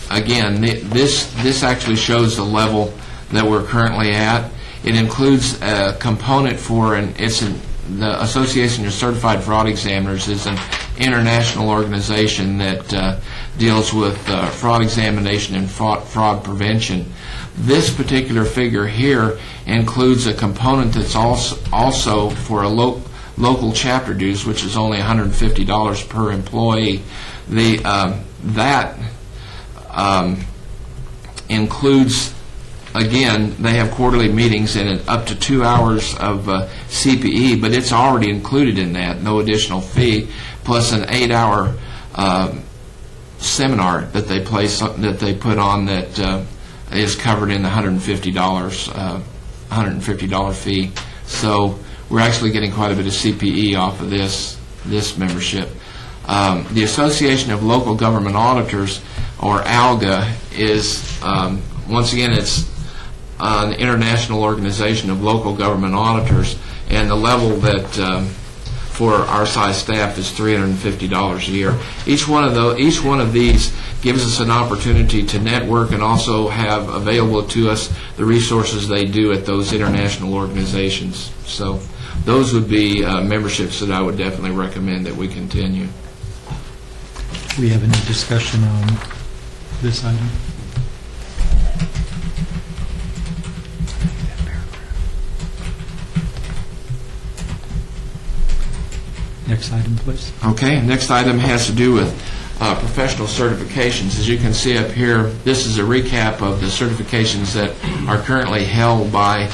again, this actually shows the level that we're currently at. It includes a component for the Association of Certified Fraud Examiners is an international organization that deals with fraud examination and fraud prevention. This particular figure here includes a component that's also for a local chapter dues, which is only $150 per employee. That includes, again, they have quarterly meetings and up to 2 hours of CPE, but it's already included in that, no additional fee, plus an 8-hour seminar that they put on that is covered in the $150 fee. So we're actually getting quite a bit of CPE off of this membership. The Association of Local Government Auditors, or ALGA, is once again, it's an international organization of local government auditors, and the level that for our size staff is $350 a year. Each one of these gives us an opportunity to network and also have available to us the resources they do at those international organizations. So those would be memberships that I would definitely recommend that we continue. Do we have any discussion on this item? Next item, please. Okay, next item has to do with professional certifications. As you can see up here, this is a recap of the certifications that are currently held by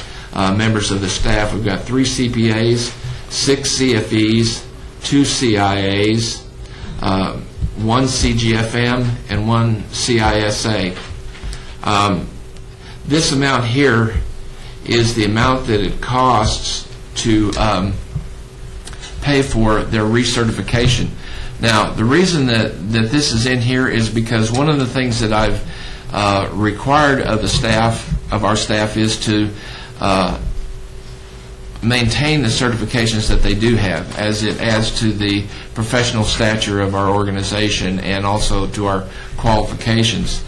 members of the staff. We've got 3 CPAs, 6 CFEs, 2 CIAs, 1 CGFM, and 1 CISA. This amount here is the amount that it costs to pay for their recertification. Now, the reason that this is in here is because one of the things that I've required of our staff is to maintain the certifications that they do have, as it adds to the professional stature of our organization and also to our qualifications.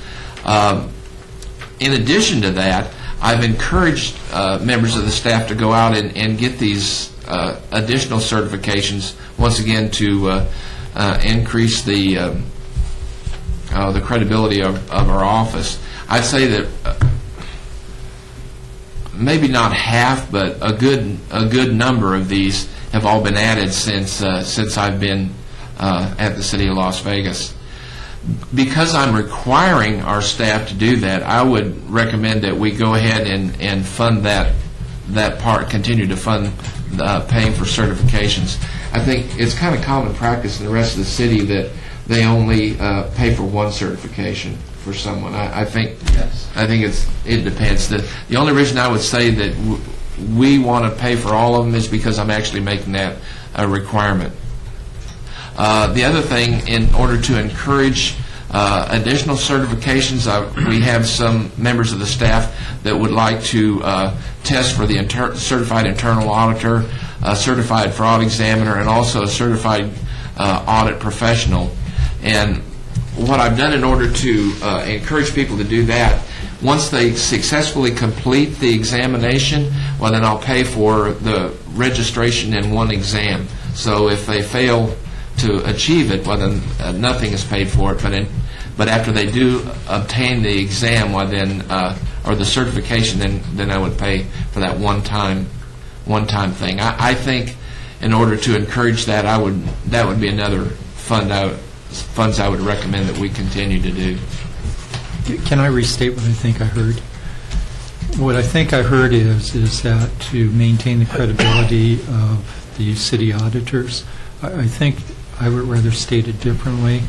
In addition to that, I've encouraged members of the staff to go out and get these additional certifications, once again to increase the credibility of our office. I'd say that maybe not half, but a good number of these have all been added since I've been at the City of Las Vegas. Because I'm requiring our staff to do that, I would recommend that we go ahead and fund that part, continue to fund paying for certifications. I think it's kind of common practice in the rest of the city that they only pay for 1 certification for someone. I think it depends. The only reason I would say that we want to pay for all of them is because I'm actually making that a requirement. The other thing, in order to encourage Additional certifications, we have some members of the staff that would like to test for the certified internal auditor, certified fraud examiner, and also a certified audit professional. And what I've done in order to encourage people to do that, once they successfully complete the examination, well, then I'll pay for the registration in one exam. So if they fail to achieve it, well, then nothing is paid for it. But after they do obtain the exam, well, then or the certification, then I would pay for that one-time thing. I think in order to encourage that, that would be another funds I would recommend that we continue to do. Can I restate what I think I heard? What I think I heard is that to maintain the credibility of the city auditors, I think I would rather state it differently,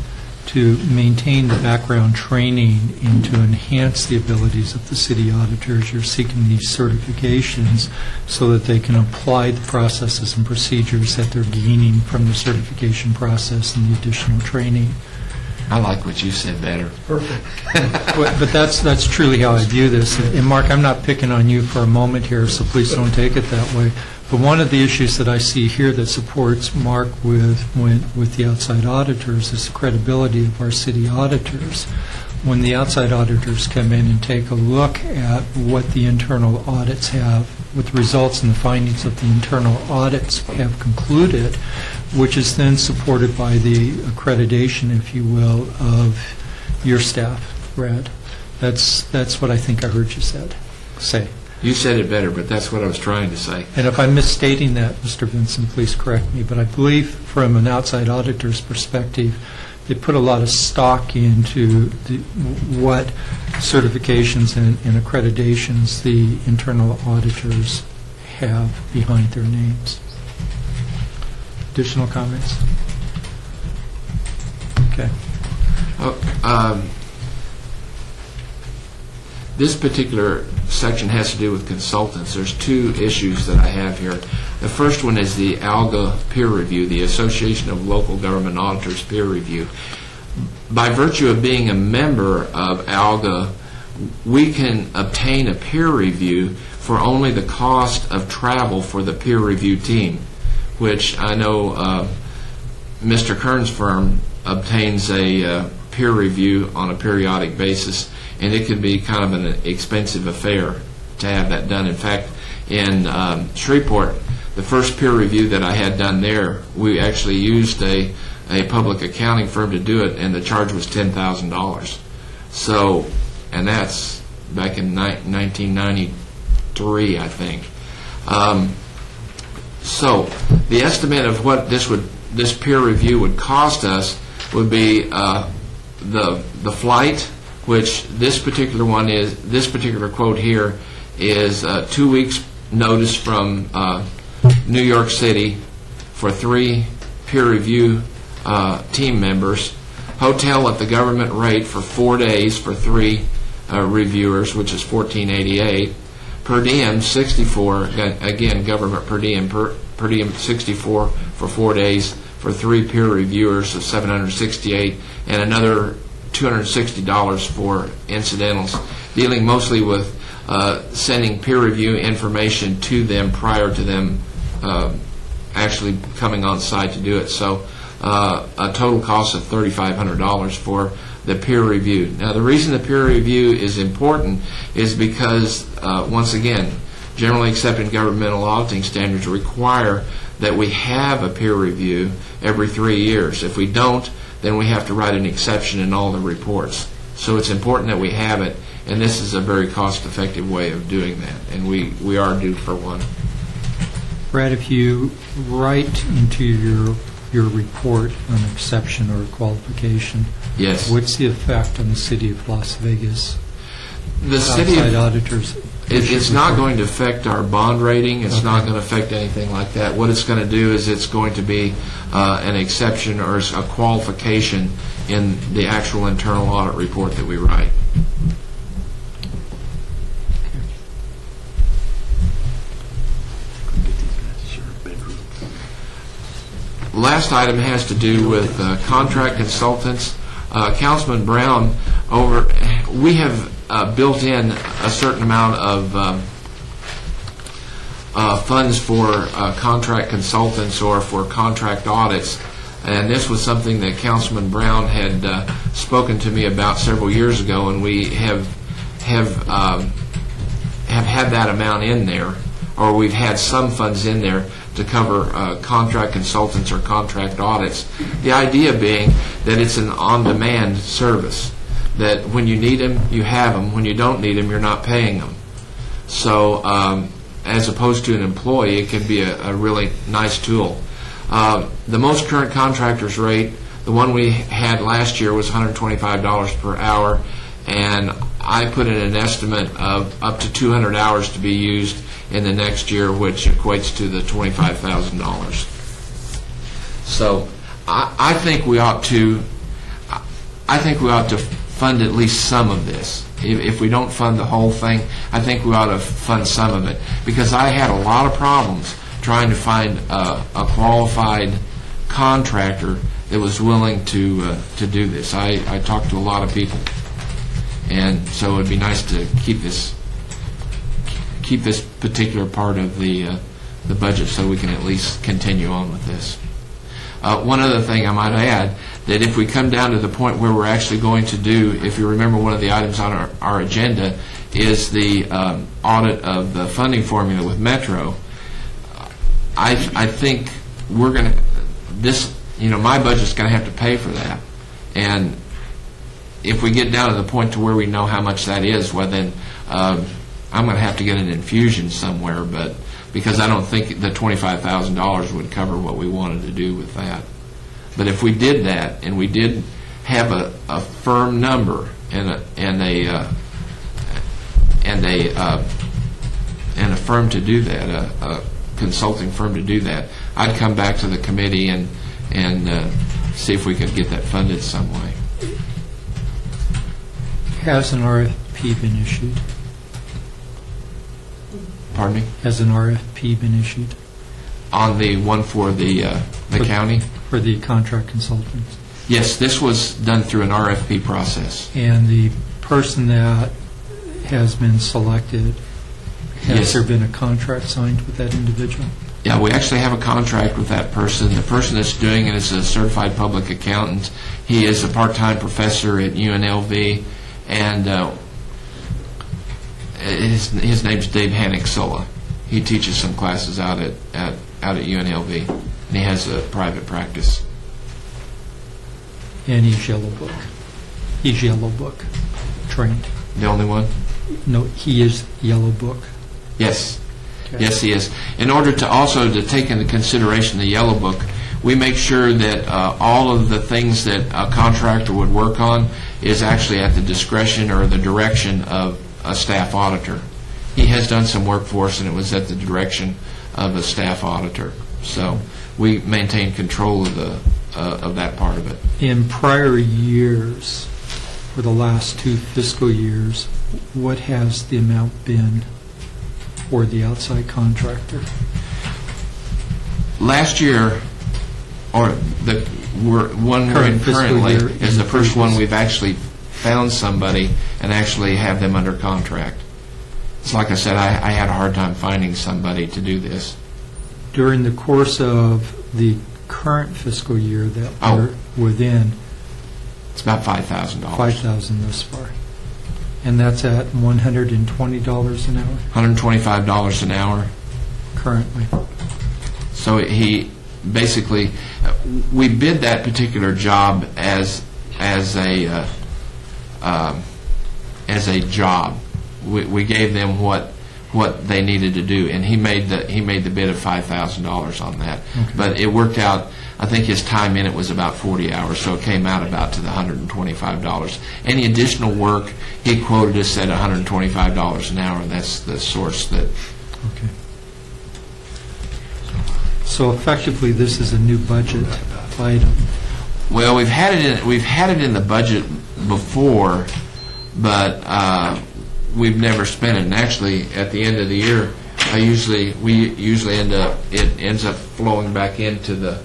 to maintain the background training and to enhance the abilities of the city auditors. You're seeking these certifications so that they can apply the processes and procedures that they're gaining from the certification process and the additional training. I like what you said better. Perfect. But that's truly how I view this. And Mark, I'm not picking on you for a moment here, so please don't take it that way. But one of the issues that I see here that supports Mark with the outside auditors is the credibility of our city auditors. When the outside auditors come in and take a look at what the internal audits have, what the results and the findings of the internal audits have concluded, which is then supported by the accreditation, if you will, of your staff, Brad. That's what I think I heard you say. You said it better, but that's what I was trying to say. And if I'm misstating that, Mr. Vinson, please correct me. But I believe from an outside auditor's perspective, they put a lot of stock into what certifications and accreditations the internal auditors have behind their names. Additional comments? Okay. This particular section has to do with consultants. There's two issues that I have here. The first one is the ALGA peer review, the Association of Local Government Auditors peer review. By virtue of being a member of ALGA, we can obtain a peer review for only the cost of travel for the peer review team, which I know Mr. Kern's firm obtains a peer review on a periodic basis, and it can be kind of an expensive affair to have that done. In fact, in Shreveport, the first peer review that I had done there, we actually used a public accounting firm to do it, and the charge was $10,000. So, and that's back in 1993, I think. So, the estimate of what this peer review would cost us would be the flight, which this particular quote here is 2 weeks notice from New York City for 3 peer review team members, hotel at the government rate for 4 days for 3 reviewers, which is $14.88, per diem $64, again government per diem $64 for 4 days for 3 peer reviewers of $768, and another $260 for incidentals, dealing mostly with sending peer review information to them prior to them actually coming on site to do it. So a total cost of $3,500 for the peer review. Now, the reason the peer review is important is because, once again, generally accepted governmental auditing standards require that we have a peer review every 3 years. If we don't, then we have to write an exception in all the reports. So it's important that we have it, and this is a very cost-effective way of doing that, and we are due for one. Brad, if you write into your report an exception or a qualification, yes, what's the effect on the city of Las Vegas? The city outside auditors. It's not going to affect our bond rating. It's not going to affect anything like that. What it's going to do is it's going to be an exception or a qualification in the actual internal audit report that we write. Last item has to do with contract consultants. Councilman Brown, we have built in a certain amount of funds for contract consultants or for contract audits, and this was something that Councilman Brown had spoken to me about several years ago, and we have had that amount in there, or we've had some funds in there to cover contract consultants or contract audits. The idea being that it's an on-demand service, that when you need them, you have them. When you don't need them, you're not paying them. So as opposed to an employee, it can be a really nice tool. The most current contractor's rate, the one we had last year, was $125 per hour, and I put in an estimate of up to 200 hours to be used in the next year, which equates to the $25,000. So I think we ought to fund at least some of this. If we don't fund the whole thing, I think we ought to fund some of it, because I had a lot of problems trying to find a qualified contractor that was willing to do this. I talked to a lot of people, and so it'd be nice to keep this particular part of the budget so we can at least continue on with this. One other thing I might add, that if we come down to the point where we're actually going to do, if you remember, one of the items on our agenda is the audit of the funding formula with Metro. I think we're going to, my budget's going to have to pay for that. And if we get down to the point to where we know how much that is, well then I'm going to have to get an infusion somewhere, but because I don't think the $25,000 would cover what we wanted to do with that. But if we did that, and we did have a firm number and a firm to do that, a consulting firm to do that, I'd come back to the committee and see if we could get that funded some way. Has an RFP been issued? Pardon me? Has an RFP been issued? On the one for the county? For the contract consultants? Yes, this was done through an RFP process. And the person that has been selected, has Yes. there been a contract signed with that individual? Yeah, we actually have a contract with that person. The person that's doing it is a certified public accountant. He is a part-time professor at UNLV, and his name's Dave Hannick-Sola. He teaches some classes out at UNLV, and he has a private practice. And he's Yellow Book. He's Yellow Book trained. The only one? No, he is Yellow Book. Yes. Okay. Yes, he is. In order to also to take into consideration the Yellow Book, we make sure that all of the things that a contractor would work on is actually at the discretion or the direction of a staff auditor. He has done some work for us, and it was at the direction of a staff auditor. So we maintain control of that part of it. In prior years, for the last 2 fiscal years, what has the amount been for the outside contractor? Last year, or the one we're in Current fiscal currently, year is the first one increases. we've actually found somebody and actually have them under contract. It's like I said, I had a hard time finding somebody to do this. During the course of the current fiscal year that Oh. we're within, It's about $5,000. $5,000 thus far. And that's at $120 an hour $125 an hour. currently. So he basically, we bid that particular job as a job. We gave them what they needed to do, and he made the bid of $5,000 on that. Okay. But it worked out. I think his time in it was about 40 hours, so it came out about to the $125. Any additional work, he quoted us at $125 an hour, and that's the source that. Okay. So effectively, this is a new budget item. Well, we've had it in the budget before, but we've never spent it. And actually, at the end of the year, it ends up flowing back into the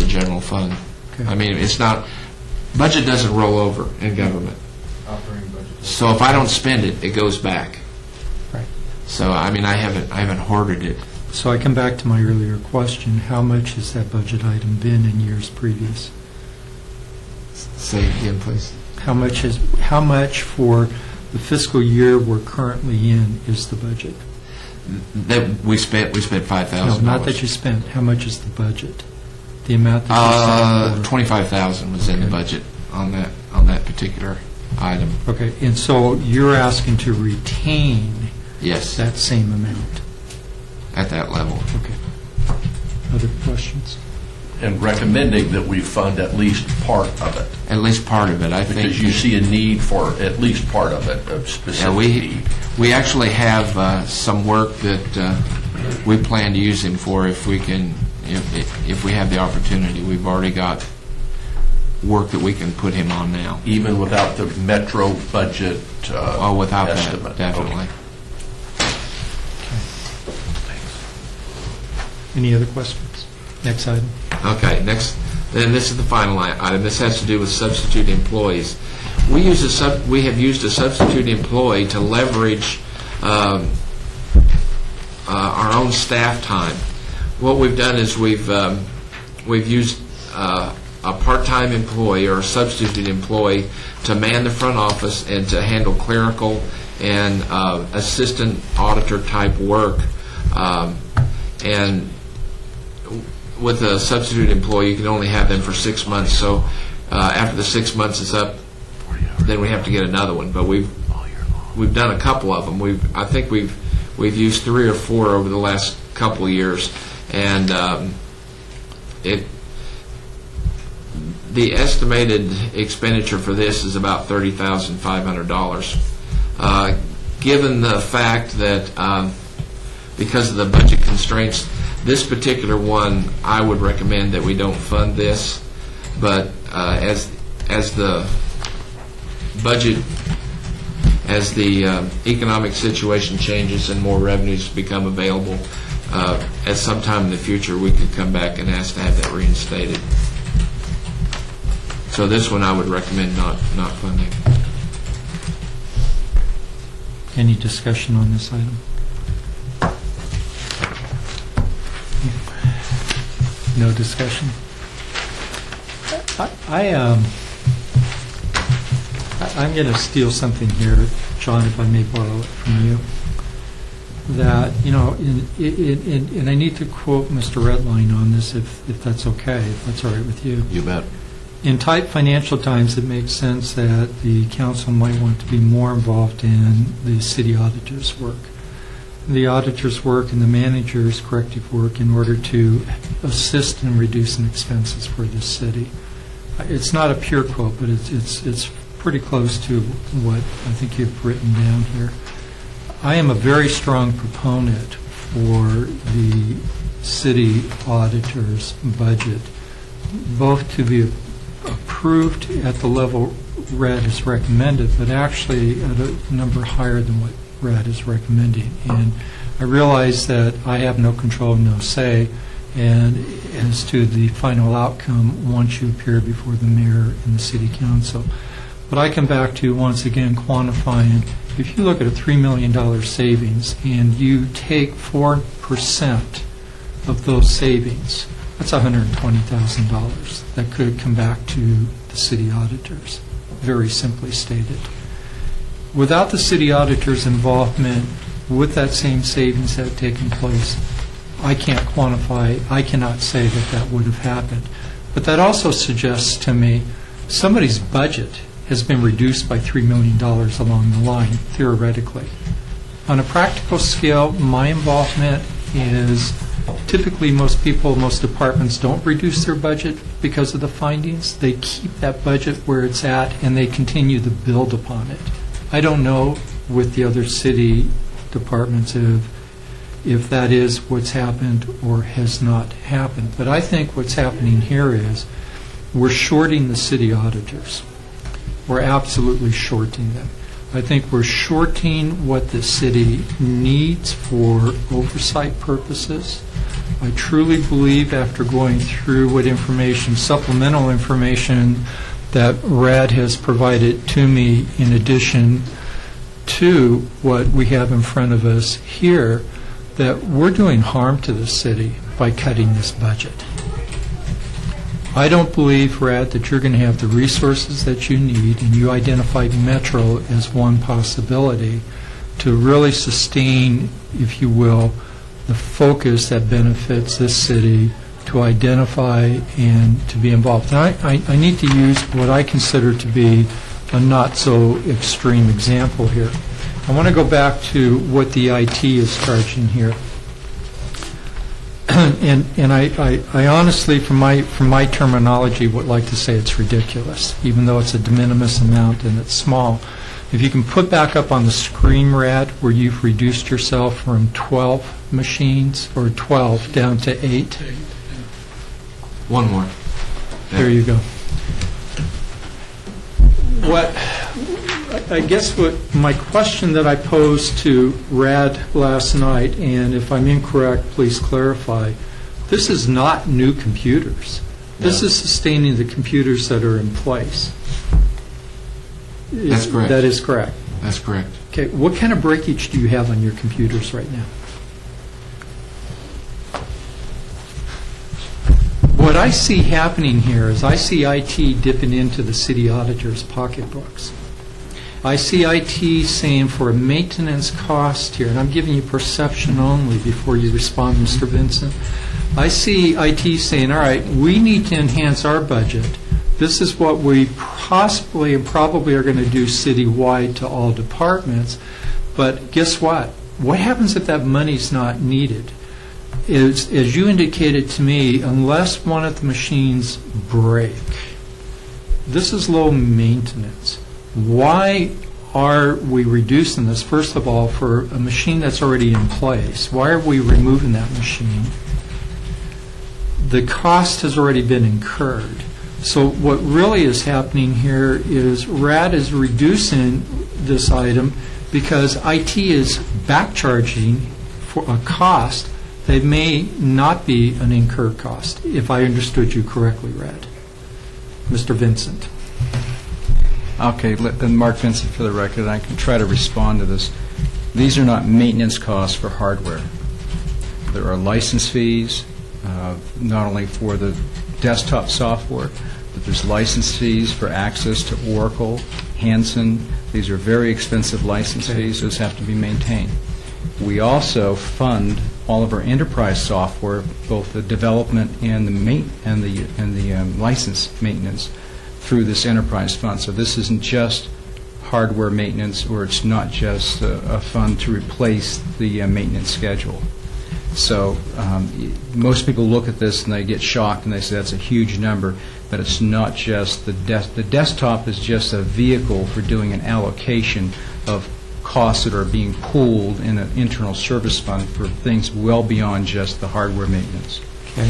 general fund. Okay. I mean, it's not Budget doesn't roll over in government. Operating budget. So if I don't spend it, it goes back. Right. So, I mean, I haven't hoarded it. So I come back to my earlier question, how much has that budget item been in years previous? Say it again, please. How much for the fiscal year we're currently in is the budget? That we spent $5,000. No, not that you spent. How much is the budget? The amount that you spent? $25,000 was in the Okay. budget on that particular item. Okay, and so you're asking to retain Yes, that same amount? at that level. Okay. Other questions? And recommending that we fund at least part of it, At least part of it, I think. because you see a need for at least part of it, a Yeah, specific we need. actually have some work that we plan to use him for if we can, if we have the opportunity. We've already got work that we can put him on now. Even without the metro budget Oh, without estimate. that, definitely. Any other questions? Next item. Okay, next, then this is the final item. This has to do with substitute employees. We have used a substitute employee to leverage our own staff time. What we've done is we've used a part-time employee or a substitute employee to man the front office and to handle clerical and assistant auditor type work. And with a substitute employee, you can only have them for 6 months. So after the 6 months is up, then we have to get another one. But we've done a couple of them. I think we've used 3 or 4 over the last couple of years, and the estimated expenditure for this is about $30,500. Given the fact that because of the budget constraints, this particular one, I would recommend that we don't fund this, but as the budget, as the economic situation changes and more revenues become available, at some time in the future, we could come back and ask to have that reinstated. So this one, I would recommend not funding. Any discussion on this item? No discussion? I'm going to steal something here, John, if I may borrow it from you. That, and I need to quote Mr. Redline on this, if that's okay, if that's all right with you. You bet. In tight financial times, it makes sense that the council might want to be more involved in the city auditor's work. The auditor's work and the manager's corrective work in order to assist in reducing expenses for this city. It's not a pure quote, but it's pretty close to what I think you've written down here. I am a very strong proponent for the city auditor's budget, both to be approved at the level RAD has recommended, but actually at a number higher than what RAD is recommending. And I realize that I have no control, no say, and as to the final outcome once you appear before the mayor and the city council. But I come back to, once again, quantifying, if you look at a $3 million savings and you take 4% of those savings, that's $120,000 that could come back to the city auditors, very simply stated. Without the city auditor's involvement with that same savings that had taken place, I can't quantify, I cannot say that that would have happened. But that also suggests to me somebody's budget has been reduced by $3 million along the line, theoretically. On a practical scale, my involvement is typically most departments don't reduce their budget because of the findings. They keep that budget where it's at and they continue to build upon it. I don't know with the other city departments if that is what's happened or has not happened. But I think what's happening here is we're shorting the city auditors. We're absolutely shorting them. I think we're shorting what the city needs for oversight purposes. I truly believe, after going through what information, supplemental information that Rad has provided to me in addition to what we have in front of us here, that we're doing harm to the city by cutting this budget. I don't believe, Rad, that you're going to have the resources that you need, and you identified Metro as one possibility, to really sustain, if you will, the focus that benefits this city, to identify and to be involved. And I need to use what I consider to be a not-so-extreme example here. I want to go back to what the IT is charging here. And I honestly, from my terminology, would like to say it's ridiculous, even though it's a de minimis amount and it's small. If you can put back up on the screen, Rad, where you've reduced yourself from 12 machines, or 12 down to 8. One more. There you go. I guess what my question that I posed to Rad last night, and if I'm incorrect, please clarify, this is not new computers. This is sustaining the computers that are in place. That's correct. That is correct. That's correct. Okay, what kind of breakage do you have on your computers right now? What I see happening here is I see IT dipping into the city auditor's pocketbooks. I see IT saying for a maintenance cost here, and I'm giving you perception only before you respond, Mr. Vincent. I see IT saying, all right, we need to enhance our budget. This is what we possibly and probably are going to do citywide to all departments. But guess what? What happens if that money's not needed? As you indicated to me, unless one of the machines break, this is low maintenance. Why are we reducing this, first of all, for a machine that's already in place? Why are we removing that machine? The cost has already been incurred. So what really is happening here is RAD is reducing this item because IT is back-charging for a cost that may not be an incurred cost, if I understood you correctly, Rad. Mr. Vincent. Okay, then Mark Vincent for the record, and I can try to respond to this. These are not maintenance costs for hardware. There are license fees, not only for the desktop software, but there's license fees for access to Oracle, Hanson. These are very expensive license fees. Those have to be maintained. We also fund all of our enterprise software, both the development and the license maintenance, through this enterprise fund. So this isn't just hardware maintenance, or it's not just a fund to replace the maintenance schedule. So most people look at this and they get shocked and they say that's a huge number, but it's not just the desktop is just a vehicle for doing an allocation of costs that are being pooled in an internal service fund for things well beyond just the hardware maintenance. Okay.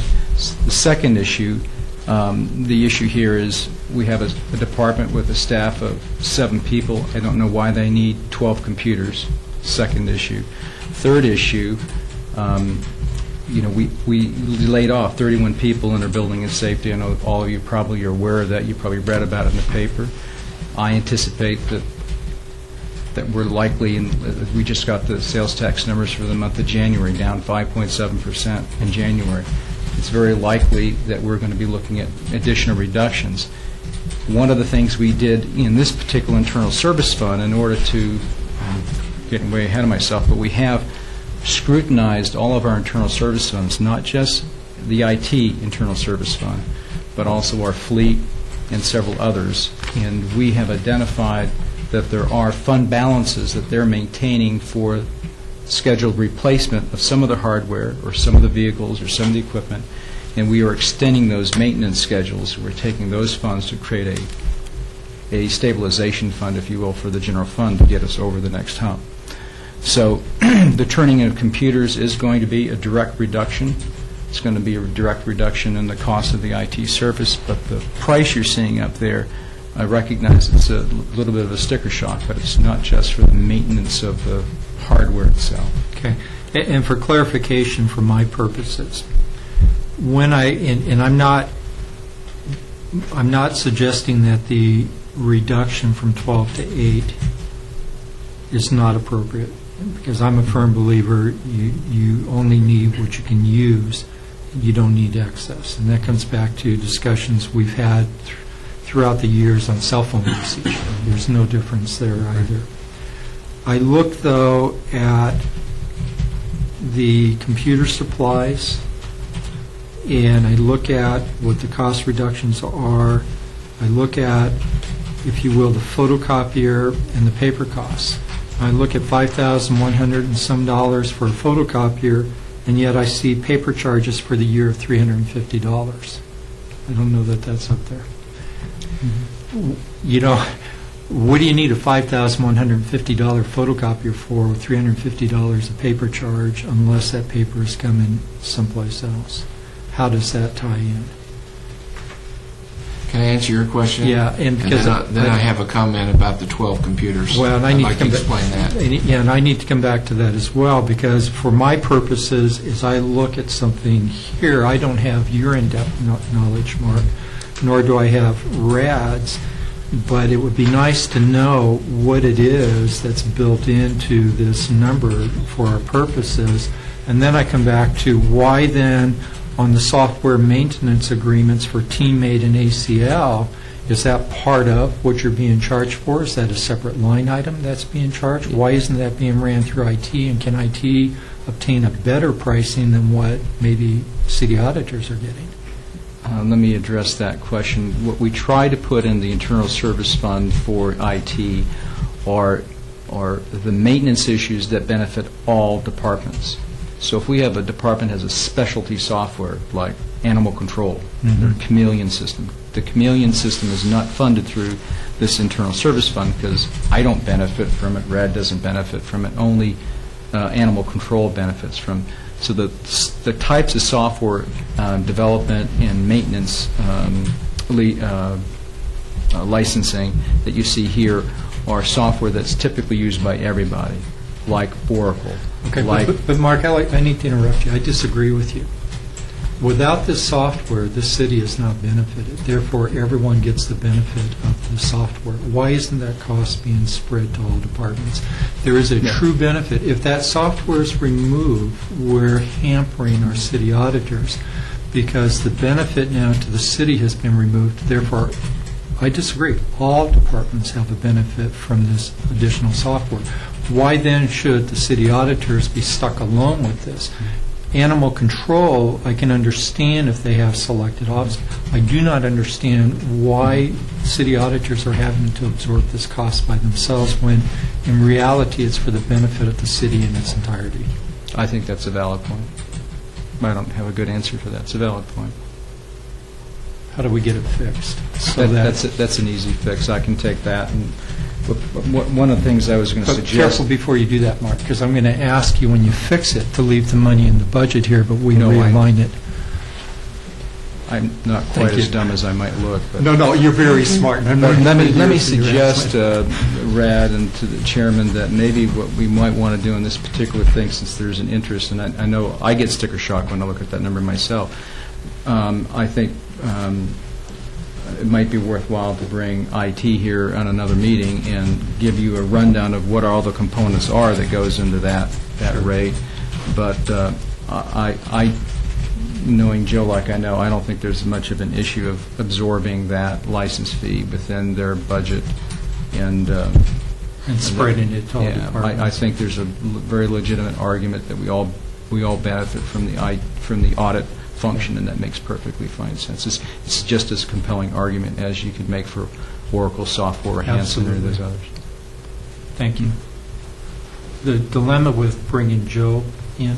The second issue, the issue here is we have a department with a staff of 7 people. I don't know why they need 12 computers. Second issue. Third issue, we laid off 31 people in our building and safety. I know all of you probably are aware of that. You probably read about it in the paper. I anticipate that we're likely, and we just got the sales tax numbers for the month of January, down 5.7% in January. It's very likely that we're going to be looking at additional reductions. One of the things we did in this particular internal service fund, in order to, getting way ahead of myself, but we have scrutinized all of our internal service funds, not just the IT internal service fund, but also our fleet and several others. And we have identified that there are fund balances that they're maintaining for scheduled replacement of some of the hardware or some of the vehicles or some of the equipment, and we are extending those maintenance schedules. We're taking those funds to create a stabilization fund, if you will, for the general fund to get us over the next hump. So the turning of computers is going to be a direct reduction. It's going to be a direct reduction in the cost of the IT service, but the price you're seeing up there, I recognize it's a little bit of a sticker shock, but it's not just for the maintenance of the hardware itself. Okay. And for clarification for my purposes, when and I'm not I'm not suggesting that the reduction from 12 to 8 is not appropriate, because I'm a firm believer you only need what you can use. You don't need excess. And that comes back to discussions we've had throughout the years on cell phone usage. There's no difference there either. I look, though, at the computer supplies, and I look at what the cost reductions are. I look at, if you will, the photocopier and the paper costs. I look at $5,100 and some dollars for a photocopier, and yet I see paper charges for the year of $350. I don't know that that's up there. You know, what do you need a $5,150 photocopier for with $350 a paper charge unless that paper is coming someplace else? How does that tie in? Can I answer your question? Yeah, and because then I have a comment about the 12 computers. Well, and I I'd need like to to come explain that. Yeah, and I need to come back to that as well, because for my purposes, as I look at something here, I don't have your in-depth knowledge, Mark, nor do I have Rad's, but it would be nice to know what it is that's built into this number for our purposes. And then I come back to why then on the software maintenance agreements for Teammate and ACL, is that part of what you're being charged for? Is that a separate line item that's being charged? Why isn't that being ran through IT, and can IT obtain a better pricing than what maybe city auditors are getting? Let me address that question. What we try to put in the internal service fund for IT are the maintenance issues that benefit all departments. So if we have a department that has a specialty software like animal control, their Chameleon system, the Chameleon system is not funded through this internal service fund because I don't benefit from it, RAD doesn't benefit from it, only animal control benefits from. So the types of software development and maintenance licensing that you see here are software that's typically used by everybody, like Oracle. Okay, like but Mark, I need to interrupt you. I disagree with you. Without this software, this city is not benefited. Therefore, everyone gets the benefit of the software. Why isn't that cost being spread to all departments? There is a true benefit. If that software is removed, we're hampering our city auditors because the benefit now to the city has been removed. Therefore, I disagree. All departments have a benefit from this additional software. Why then should the city auditors be stuck alone with this? Animal control, I can understand if they have selected officers. I do not understand why city auditors are having to absorb this cost by themselves when in reality it's for the benefit of the city in its entirety. I think that's a valid point. I don't have a good answer for that. It's a valid point. How do we get it fixed? That's an easy fix. I can take that. And one of the things I was going to But suggest... careful before you do that, Mark, because I'm going to ask you when you fix it to leave the money in the budget here, but we realign it. I'm not quite as dumb as I might look. But No, you're very smart. Let me suggest, Rad, and to the chairman, that maybe what we might want to do in this particular thing, since there's an interest, and I know I get sticker shock when I look at that number myself, I think it might be worthwhile to bring IT here on another meeting and give you a rundown of what all the components are that goes into that rate. But I, knowing Joe like I know, I don't think there's much of an issue of absorbing that license fee within their budget and spreading it to all yeah, departments. I think there's a very legitimate argument that we all benefit from the audit function, and that makes perfectly fine sense. It's just as compelling argument as you could make for Oracle software, Hanson, or those others. Thank you. The dilemma with bringing Joe in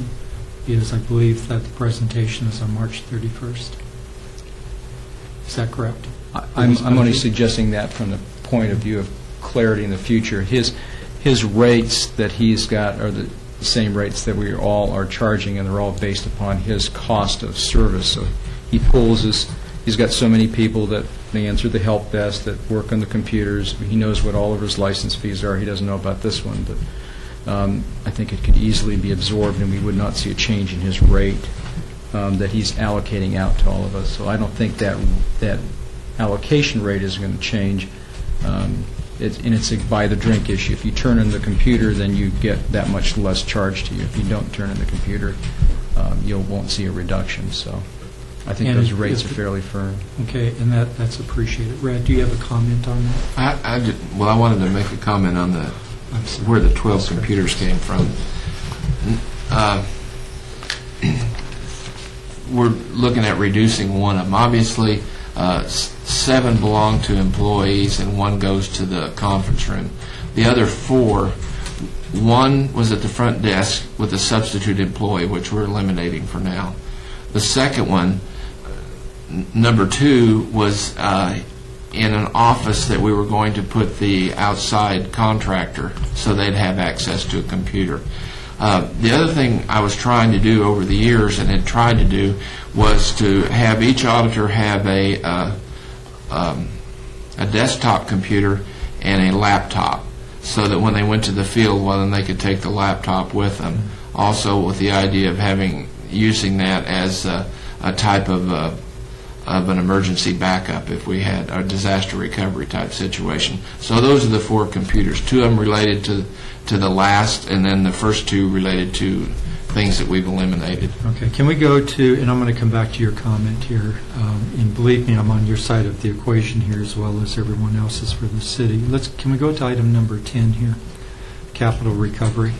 is, I believe, that the presentation is on March 31st. Is that correct? I'm only suggesting that from the point of view of clarity in the future. His rates that he's got are the same rates that we all are charging, and they're all based upon his cost of service. So he he's got so many people that they answer the help desk, that work on the computers. He knows what all of his license fees are. He doesn't know about this one, but I think it could easily be absorbed, and we would not see a change in his rate that he's allocating out to all of us. So I don't think that allocation rate isn't going to change. And it's a by-the-drink issue. If you turn in the computer, then you get that much less charged to you. If you don't turn in the computer, you won't see a reduction. So I think And those if- rates if- are fairly firm. Okay, and that's appreciated. Red, do you have a comment on that? I wanted to make a comment on I'm sorry. where the 12 That's right. computers came from. We're looking at reducing one of them. Obviously, 7 belong to employees and 1 goes to the conference room. The other 4, 1 was at the front desk with a substitute employee, which we're eliminating for now. The second one, number 2, was in an office that we were going to put the outside contractor so they'd have access to a computer. The other thing I was trying to do over the years and had tried to do was to have each auditor have a desktop computer and a laptop so that when they went to the field, well, then they could take the laptop with them. Also with the idea of using that as a type of an emergency backup if we had a disaster recovery type situation. So those are the 4 computers. 2 of them related to the last, and then the first 2 related to things that we've eliminated. Okay, can we go to, and I'm going to come back to your comment here, and believe me, I'm on your side of the equation here as well as everyone else's for the city. Can we go to item number 10 here, capital recovery?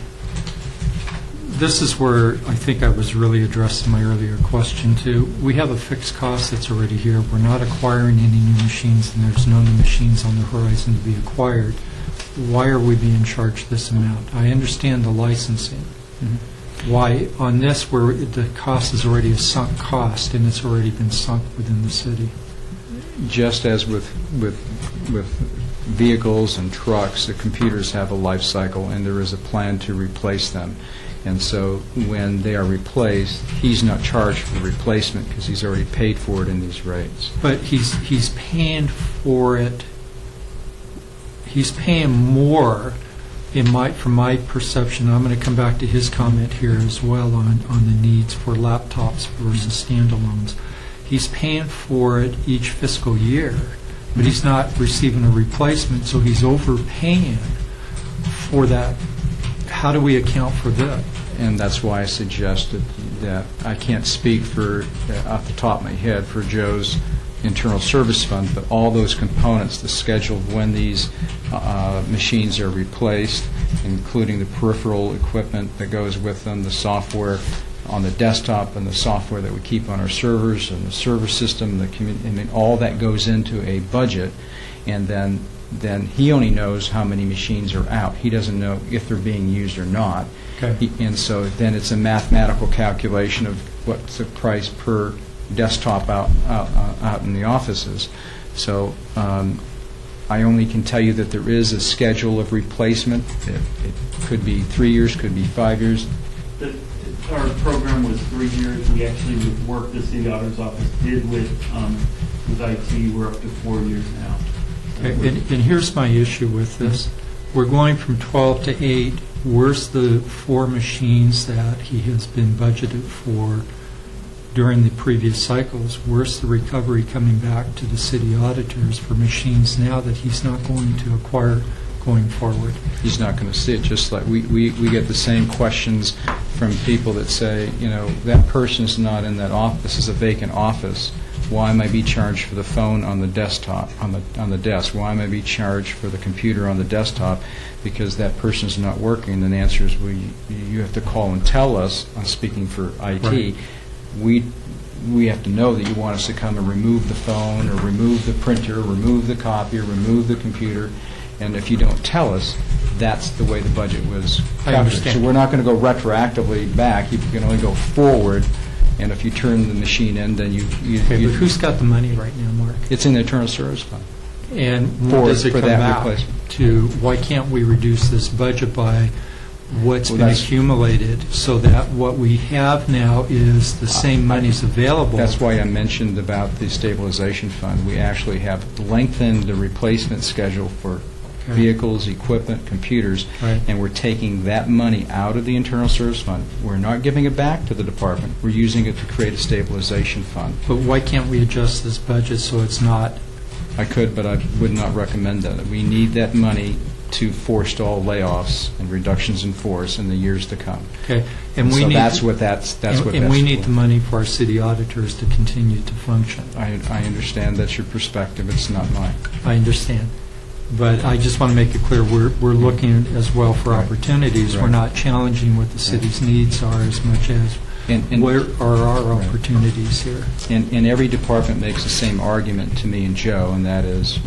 This is where I think I was really addressing my earlier question too. We have a fixed cost that's already here. We're not acquiring any new machines, and there's no new machines on the horizon to be acquired. Why are we being charged this amount? I understand the licensing. Why on this, where the cost is already a sunk cost and it's already been sunk within the city? Just as with vehicles and trucks, the computers have a life cycle, and there is a plan to replace them. And so when they are replaced, he's not charged for the replacement because he's already paid for it in these rates. But he's paying for it. He's paying more, from my perception. I'm going to come back to his comment here as well on the needs for laptops versus standalones. He's paying for it each fiscal year, but he's not receiving a replacement, so he's overpaying for that. How do we account for that? And that's why I suggested that I can't speak for, off the top of my head, for Joe's internal service fund, but all those components, the schedule of when these machines are replaced, including the peripheral equipment that goes with them, the software on the desktop and the software that we keep on our servers and the server system, all that goes into a budget, and then he only knows how many machines are out. He doesn't know if they're being used or not. Okay. And so then it's a mathematical calculation of what's the price per desktop out in the offices. So I only can tell you that there is a schedule of replacement. It could be 3 years, could be 5 years. Our program was 3 years. We actually, with work the city auditor's office did with IT, we're up to 4 years now. Okay, and here's my issue with this. We're going from 12 to 8. Where's the 4 machines that he has been budgeted for during the previous cycles? Where's the recovery coming back to the city auditors for machines now that he's not going to acquire going forward? He's not going to see it. Just like we get the same questions from people that say, that person's not in that office. This is a vacant office. Why am I being charged for the phone on the desktop, on the desk? Why am I being charged for the computer on the desktop? Because that person's not working. And the answer is, well, you have to call and tell us. I'm speaking for IT. Right. We have to know that you want us to come and remove the phone or remove the printer, remove the copier, remove the computer. And if you don't tell us, that's the way the budget was calculated. I understand. So we're not going to go retroactively back. You can only go forward. And if you turn the machine in, then you Okay, but who's got the money right now, Mark? it's in the internal service fund. And when does it for come that back replacement. to, why can't we reduce this budget by what's Well, been that's- accumulated so that what we have now is the same money's available? That's why I mentioned about the stabilization fund. We actually have lengthened the replacement schedule for Okay. vehicles, equipment, computers, Right. and we're taking that money out of the internal service fund. We're not giving it back to the department. We're using it to create a stabilization fund. But why can't we adjust this budget so it's not I could, but I would not recommend that. We need that money to forestall layoffs and reductions in force in the years to come. Okay. And we So need, that's what that's what and we need for. the money for our city auditors to continue to function. I understand that's your perspective, it's not mine. I understand. But I just want to make it clear, we're looking as well for Right. opportunities. We're Right. not challenging what the city's needs are as much as And- where are our Right. opportunities here. And every department makes the same argument to me and Joe, and that is,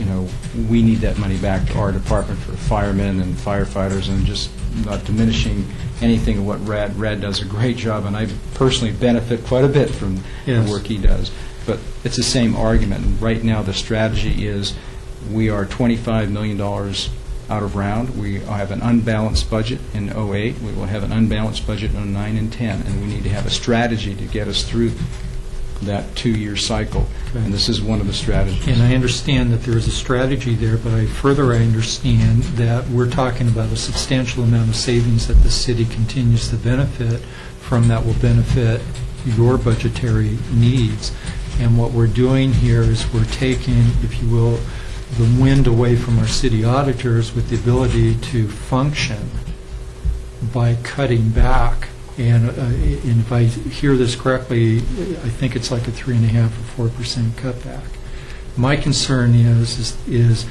we need that money back to our department for firemen and firefighters, and just not diminishing anything of what Rad does a great job, and I personally benefit quite a bit from Yes. the work he does. But it's the same argument. And right now, the strategy is we are $25 million out of round. We have an unbalanced budget in '08. We will have an unbalanced budget in '09 and '10, and we need to have a strategy to get us through that 2-year cycle. Okay. And this is one of the strategies. And I understand that there is a strategy there, but I understand that we're talking about a substantial amount of savings that the city continues to benefit from that will benefit your budgetary needs. And what we're doing here is we're taking, if you will, the wind away from our city auditors with the ability to function by cutting back. And if I hear this correctly, I think it's like a 3.5 or 4% cutback. My concern is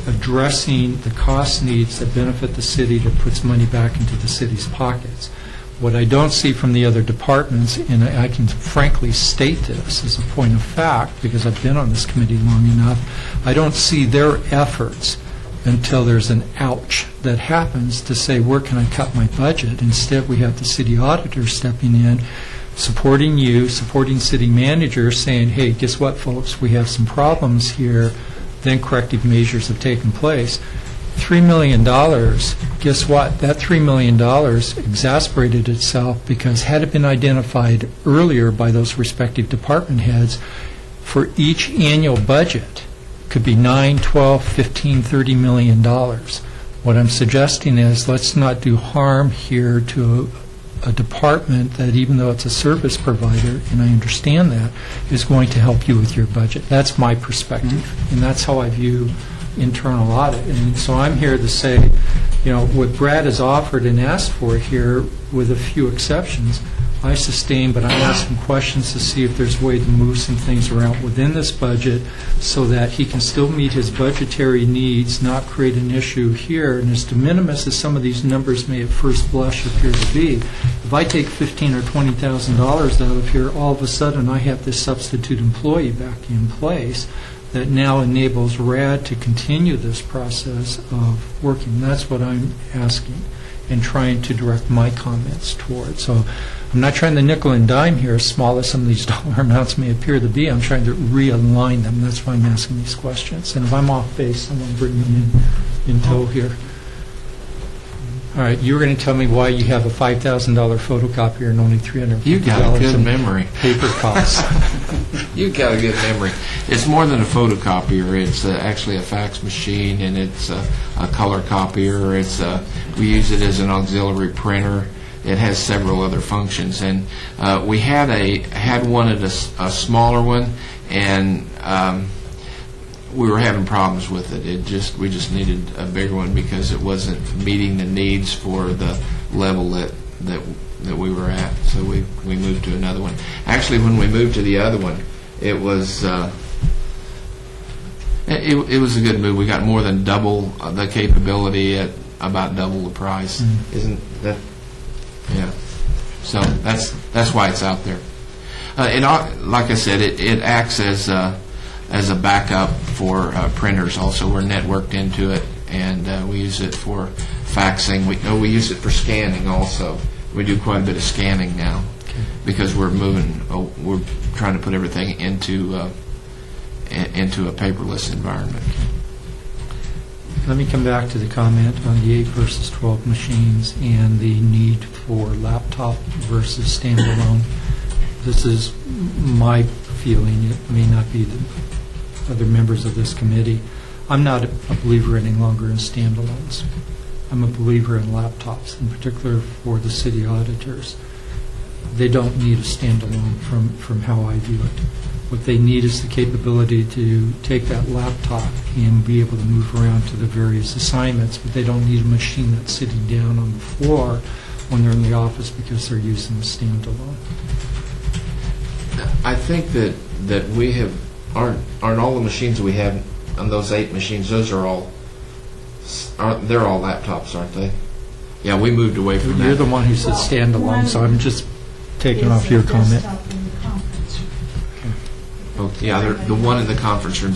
addressing the cost needs that benefit the city that puts money back into the city's pockets. What I don't see from the other departments, and I can frankly state this as a point of fact, because I've been on this committee long enough, I don't see their efforts until there's an ouch that happens to say, where can I cut my budget? Instead, we have the city auditor stepping in, supporting you, supporting city managers, saying, hey, guess what, folks, we have some problems here, then corrective measures have taken place. $3 million, guess what? That $3 million exasperated itself because had it been identified earlier by those respective department heads, for each annual budget, could be $9, $12, $15, $30 million. What I'm suggesting is let's not do harm here to a department that, even though it's a service provider, and I understand that, is going to help you with your budget. That's my perspective, and that's how I view internal audit. And so I'm here to say, what Brad has offered and asked for here, with a few exceptions, I sustain, but I'm asking questions to see if there's a way to move some things around within this budget so that he can still meet his budgetary needs, not create an issue here. And as de minimis as some of these numbers may at first blush appear to be, if I take $15,000 or $20,000 out of here, all of a sudden I have this substitute employee back in place that now enables RAD to continue this process of working. That's what I'm asking and trying to direct my comments toward. So I'm not trying to nickel and dime here, as small as some of these dollar amounts may appear to be. I'm trying to realign them. That's why I'm asking these questions. And if I'm off base, someone bring me in tow here. All right, you were going to tell me why you have a $5,000 photocopier and only $350 You got a good in memory. paper costs. You got a good memory. It's more than a photocopier. It's actually a fax machine, and it's a color copier. We use it as an auxiliary printer. It has several other functions, and we had wanted a smaller one, and we were having problems with it. We just needed a bigger one because it wasn't meeting the needs for the level that we were at. So we moved to another one. Actually, when we moved to the other one, it was it was a good move. We got more than double the capability at about double the price. Isn't that? Yeah. So that's why it's out there. Like I said, it acts as a backup for printers. Also, we're networked into it, and we use it for faxing. We use it for scanning also. We do quite a bit of scanning now because we're trying to put everything into a paperless environment. Let me come back to the comment on the 8 versus 12 machines and the need for laptop versus standalone. This is my feeling. It may not be the other members of this committee. I'm not a believer any longer in standalones. I'm a believer in laptops, in particular for the city auditors. They don't need a standalone from how I view it. What they need is the capability to take that laptop and be able to move around to the various assignments, but they don't need a machine that's sitting down on the floor when they're in the office because they're using a standalone. I think that we have, aren't all the machines we have on those 8 machines, those are all, they're all laptops, aren't they? Yeah, we moved away from that. You're the one who said standalone, so I'm just taking off your comment. Oh, yeah, the one in the conference room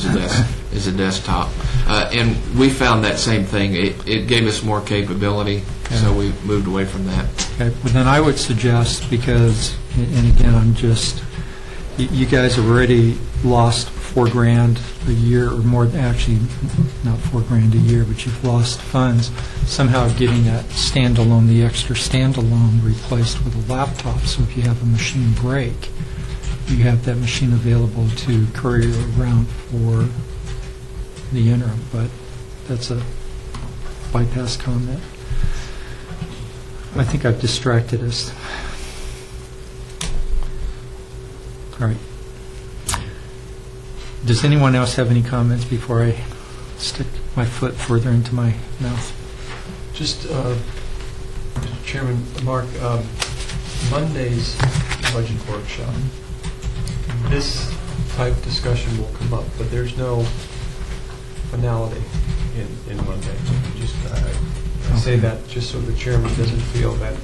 is a desktop. And we found that same thing. It gave us more capability, so we moved away from that. Okay, well then I would suggest, because, and again, I'm just, you guys have already lost $4,000 a year, or more, actually, not $4,000 a year, but you've lost funds, somehow getting that standalone, the extra standalone replaced with a laptop, so if you have a machine break, you have that machine available to courier around for the interim, but that's a bypass comment. I think I've distracted us. All right. Does anyone else have any comments before I stick my foot further into my mouth? Just, Mr. Chairman, Mark, Monday's budget workshop, this type discussion will come up, but there's no finality in Monday. Just, I say that just so the chairman doesn't feel that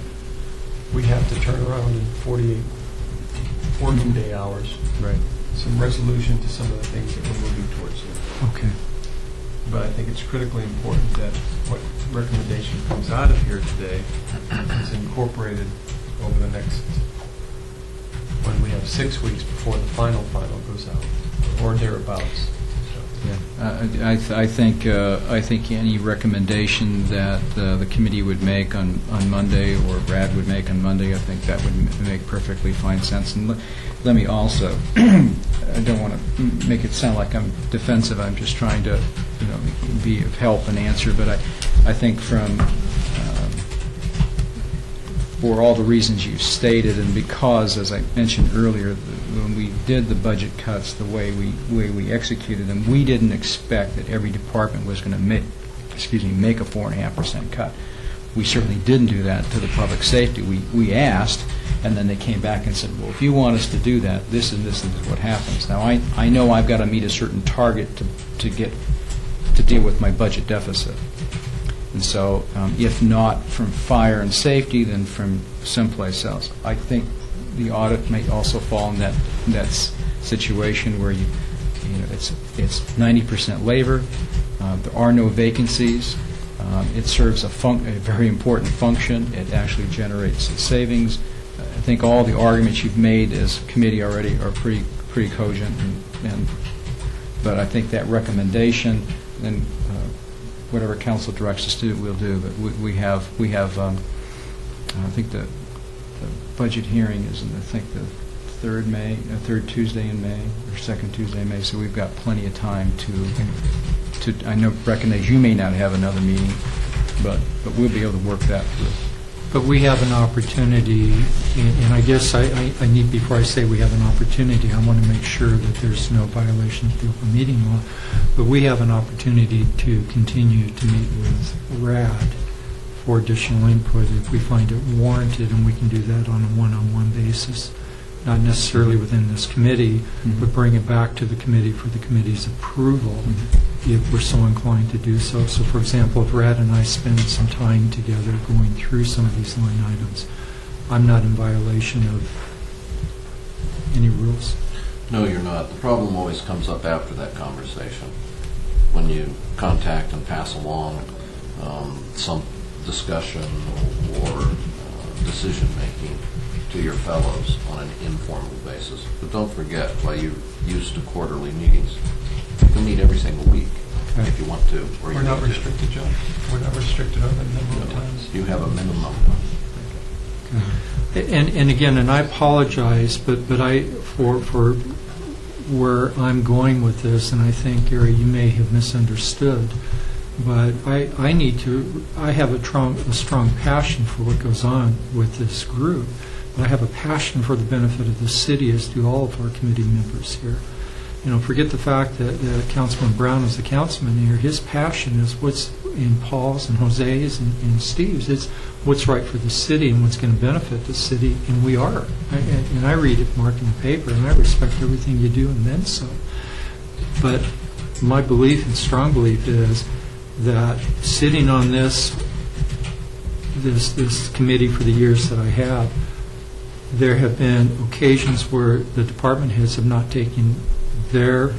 we have to turn around in 48 working day hours. Right. Some resolution to some of the things that we're moving towards here. Okay. But I think it's critically important that what recommendation comes out of here today is incorporated over the next, when we have 6 weeks before the final goes out, or thereabouts. Yeah, I think any recommendation that the committee would make on Monday, or Brad would make on Monday, I think that would make perfectly fine sense. And let me also, I don't want to make it sound like I'm defensive. I'm just trying to, be of help and answer. But I think for all the reasons you stated, and because, as I mentioned earlier, when we did the budget cuts, the way we executed them, we didn't expect that every department was going to make a 4.5% cut. We certainly didn't do that to the public safety. We asked, and then they came back and said, well, if you want us to do that, this and this is what happens. Now, I know I've got to meet a certain target to deal with my budget deficit. And so, if not from fire and safety, then from someplace else. I think the audit may also fall in that situation where it's 90% labor. There are no vacancies. It serves a very important function. It actually generates savings. I think all the arguments you've made as a committee already are pretty cogent. But I think that recommendation, then whatever council directs us to do, we'll do. But we have I think the budget hearing is in, I think, the third Tuesday in May, or second Tuesday in May. So we've got plenty of time to recognize you may not have another meeting, but we'll be able to work that through. But we have an opportunity, and I guess I need, before I say we have an opportunity, I want to make sure that there's no violation of the open meeting law, but we have an opportunity to continue to meet with RAD for additional input if we find it warranted, and we can do that on a one-on-one basis, not necessarily within this committee, but bring it back to the committee for the committee's approval if we're so inclined to do so. So, for example, if Brad and I spend some time together going through some of these line items, I'm not in violation of any rules. No, you're not. The problem always comes up after that conversation, when you contact and pass along some discussion or decision-making to your fellows on an informal basis. But don't forget, while you're used to quarterly meetings, you can meet every single week if you want to. Or We're not restricted, John. We're not restricted on the number of times. You have a minimum. And again, and I apologize, but for where I'm going with this, and I think, Gary, you may have misunderstood, but I have a strong passion for what goes on with this group. I have a passion for the benefit of the city, as do all of our committee members here. Forget the fact that Councilman Brown is the councilman here. His passion is what's in Paul's and Jose's and Steve's. It's what's right for the city and what's going to benefit the city, and we are. And I read it, Mark, in the paper, and I respect everything you do and then some. But my belief and strong belief is that sitting on this committee for the years that I have, there have been occasions where the department heads have not taken their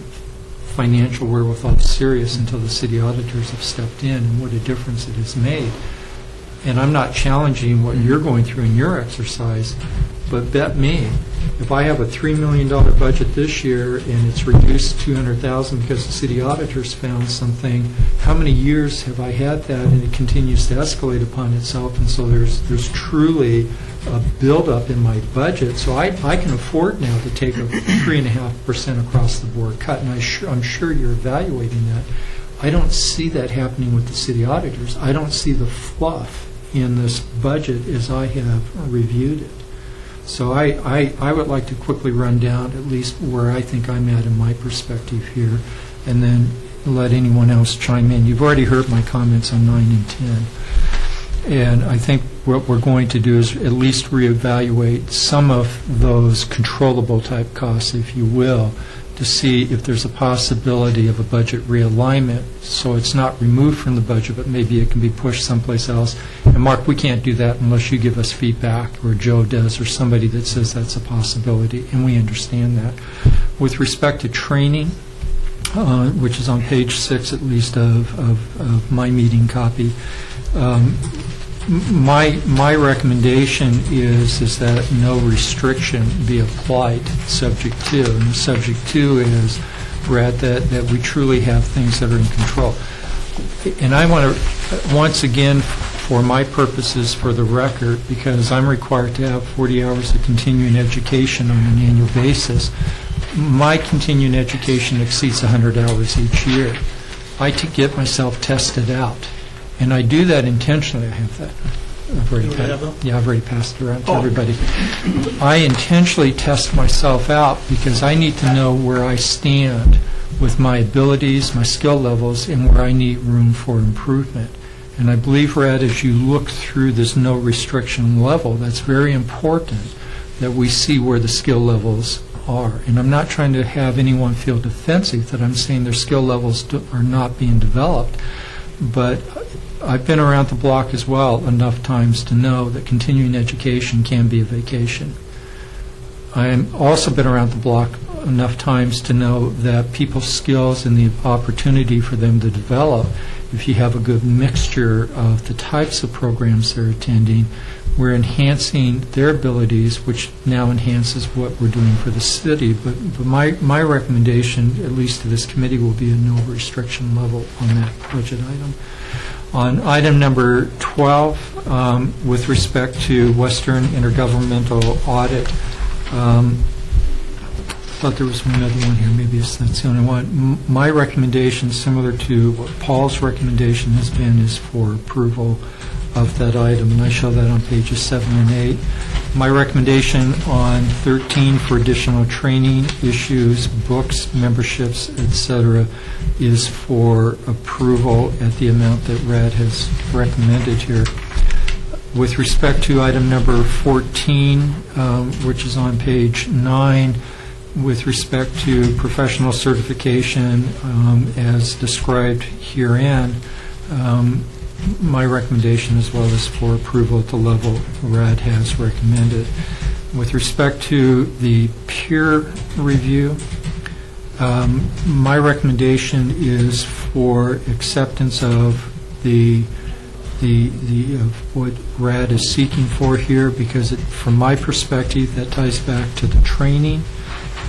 financial wherewithal serious until the city auditors have stepped in, and what a difference it has made. And I'm not challenging what you're going through in your exercise, but bet me, if I have a $3 million budget this year and it's reduced $200,000 because the city auditors found something, how many years have I had that, and it continues to escalate upon itself? And so there's truly a buildup in my budget. So I can afford now to take a 3.5% across the board cut, and I'm sure you're evaluating that. I don't see that happening with the city auditors. I don't see the fluff in this budget as I have reviewed it. So I would like to quickly run down at least where I think I'm at in my perspective here, and then let anyone else chime in. You've already heard my comments on 9 and 10. And I think what we're going to do is at least reevaluate some of those controllable type costs, if you will, to see if there's a possibility of a budget realignment, so it's not removed from the budget, but maybe it can be pushed someplace else. And Mark, we can't do that unless you give us feedback, or Joe does, or somebody that says that's a possibility, and we understand that. With respect to training, which is on page 6 at least of my meeting copy, my recommendation is that no restriction be applied subject to, and the subject to is, Brad, that we truly have things that are in control. And I want to, once again, for my purposes, for the record, because I'm required to have 40 hours of continuing education on an annual basis, my continuing education exceeds 100 hours each year. I get myself tested out. And I do that intentionally. I have that. I've already passed it around to everybody. I intentionally test myself out because I need to know where I stand with my abilities, my skill levels, and where I need room for improvement. And I believe, Brad, as you look through this no restriction level, that's very important that we see where the skill levels are. And I'm not trying to have anyone feel defensive that I'm saying their skill levels are not being developed, but I've been around the block as well enough times to know that continuing education can be a vacation. I have also been around the block enough times to know that people's skills and the opportunity for them to develop, if you have a good mixture of the types of programs they're attending, we're enhancing their abilities, which now enhances what we're doing for the city. But my recommendation, at least to this committee, will be a no restriction level on that budget item. On item number 12, with respect to Western Intergovernmental Audit, I thought there was one other one here. Maybe that's the only one. My recommendation, similar to what Paul's recommendation has been, is for approval of that item, and I show that on pages 7 and 8. My recommendation on 13 for additional training issues, books, memberships, etc., is for approval at the amount that Brad has recommended here. With respect to item number 14, which is on page 9, with respect to professional certification as described herein, my recommendation as well is for approval at the level Brad has recommended. With respect to the peer review, my recommendation is for acceptance of of what Brad is seeking for here, because from my perspective, that ties back to the training.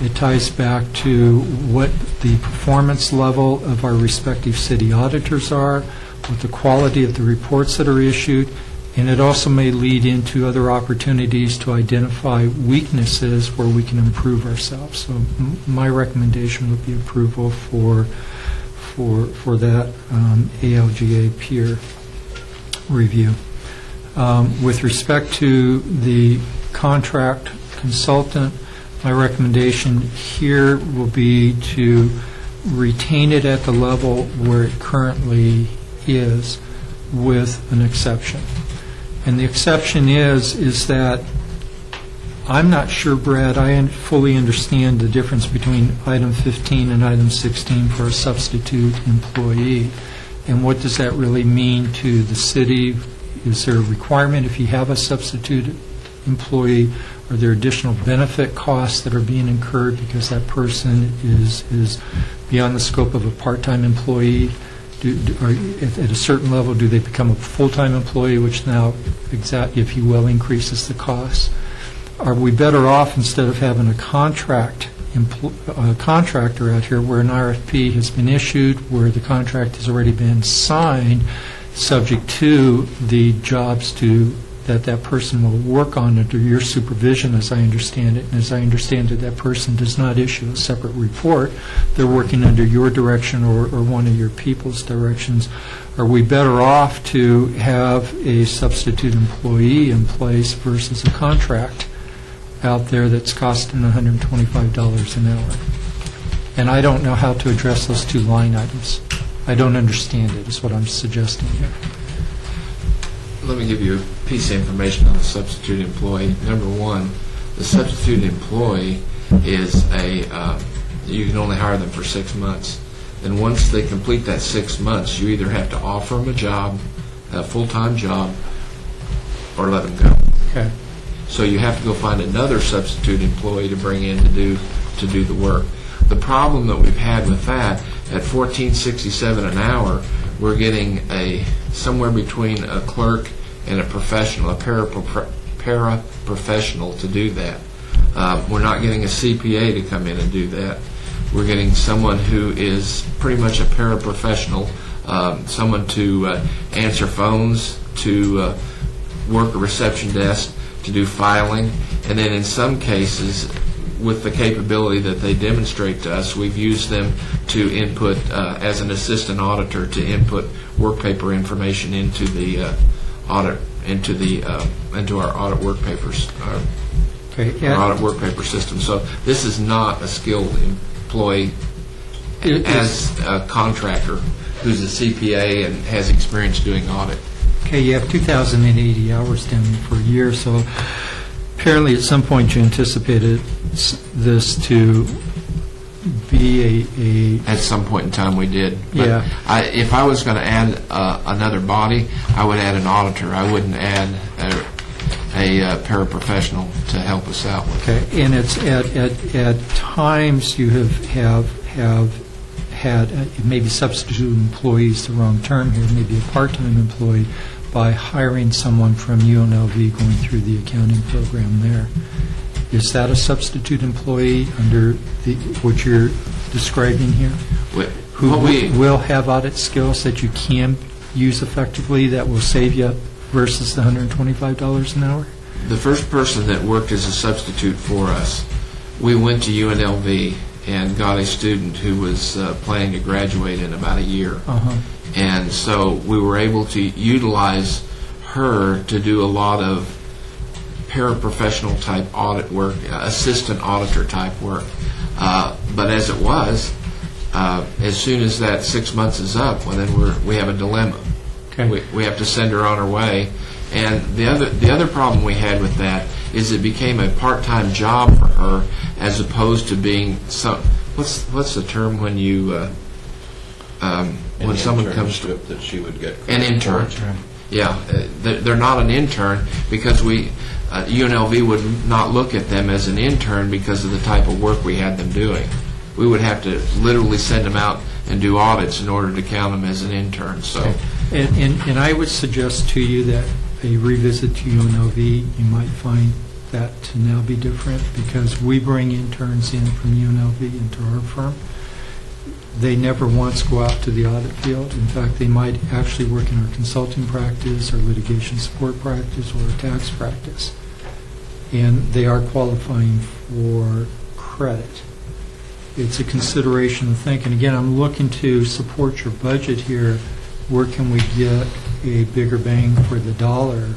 It ties back to what the performance level of our respective city auditors are, what the quality of the reports that are issued, and it also may lead into other opportunities to identify weaknesses where we can improve ourselves. So my recommendation would be approval for that ALGA peer review. With respect to the contract consultant, my recommendation here will be to retain it at the level where it currently is, with an exception. And the exception is that I'm not sure, Brad, I fully understand the difference between item 15 and item 16 for a substitute employee. And what does that really mean to the city? Is there a requirement if you have a substitute employee? Are there additional benefit costs that are being incurred because that person is beyond the scope of a part-time employee? At a certain level, do they become a full-time employee, which now, if you will, increases the costs? Are we better off, instead of having a contractor out here where an RFP has been issued, where the contract has already been signed, subject to the jobs that person will work on under your supervision, as I understand it, and as I understand it, that person does not issue a separate report. They're working under your direction or one of your people's directions. Are we better off to have a substitute employee in place versus a contract out there that's costing $125 an hour? And I don't know how to address those two line items. I don't understand it, is what I'm suggesting here. Let me give you a piece of information on the substitute employee. Number one, the substitute employee is you can only hire them for 6 months. And once they complete that 6 months, you either have to offer them a job, a full-time job, or let them go. Okay. So you have to go find another substitute employee to bring in to do the work. The problem that we've had with that, at $14.67 an hour, we're getting somewhere between a clerk and a professional, a paraprofessional to do that. We're not getting a CPA to come in and do that. We're getting someone who is pretty much a paraprofessional, someone to answer phones, to work a reception desk, to do filing, and then in some cases, with the capability that they demonstrate to us, we've used them to input, as an assistant auditor, to input work paper information into the audit, into our audit work papers, our audit work paper system. So this is not a skilled employee as a contractor who's a CPA and has experience doing audit. Okay, you have 2,080 hours down there for a year, so apparently at some point you anticipated this to be At some point in time we did. But Yeah. if I was going to add another body, I would add an auditor. I wouldn't add a paraprofessional to help us out with it. Okay, and it's at times you have had, maybe substitute employees, the wrong term here, maybe a part-time employee, by hiring someone from UNLV going through the accounting program there. Is that a substitute employee under what you're describing here? Who will have audit skills that you can use effectively that will save you versus the $125 an hour? The first person that worked as a substitute for us, we went to UNLV and got a student who was planning to graduate in about a year. And so we were able to utilize her to do a lot of paraprofessional type audit work, assistant auditor type work. But as it was, as soon as that 6 months is up, well, then we have a dilemma. Okay. We have to send her on her way. And the other problem we had with that is it became a part-time job for her as opposed to being some. What's the term when you when someone comes to that she would get an intern? Yeah, they're not an intern because UNLV would not look at them as an intern because of the type of work we had them doing. We would have to literally send them out and do audits in order to count them as an intern. So, and I would suggest to you that a revisit to UNLV, you might find that to now be different because we bring interns in from UNLV into our firm. They never once go out to the audit field. In fact, they might actually work in our consulting practice or litigation support practice or tax practice. And they are qualifying for credit. It's a consideration to think. And again, I'm looking to support your budget here. Where can we get a bigger bang for the dollar?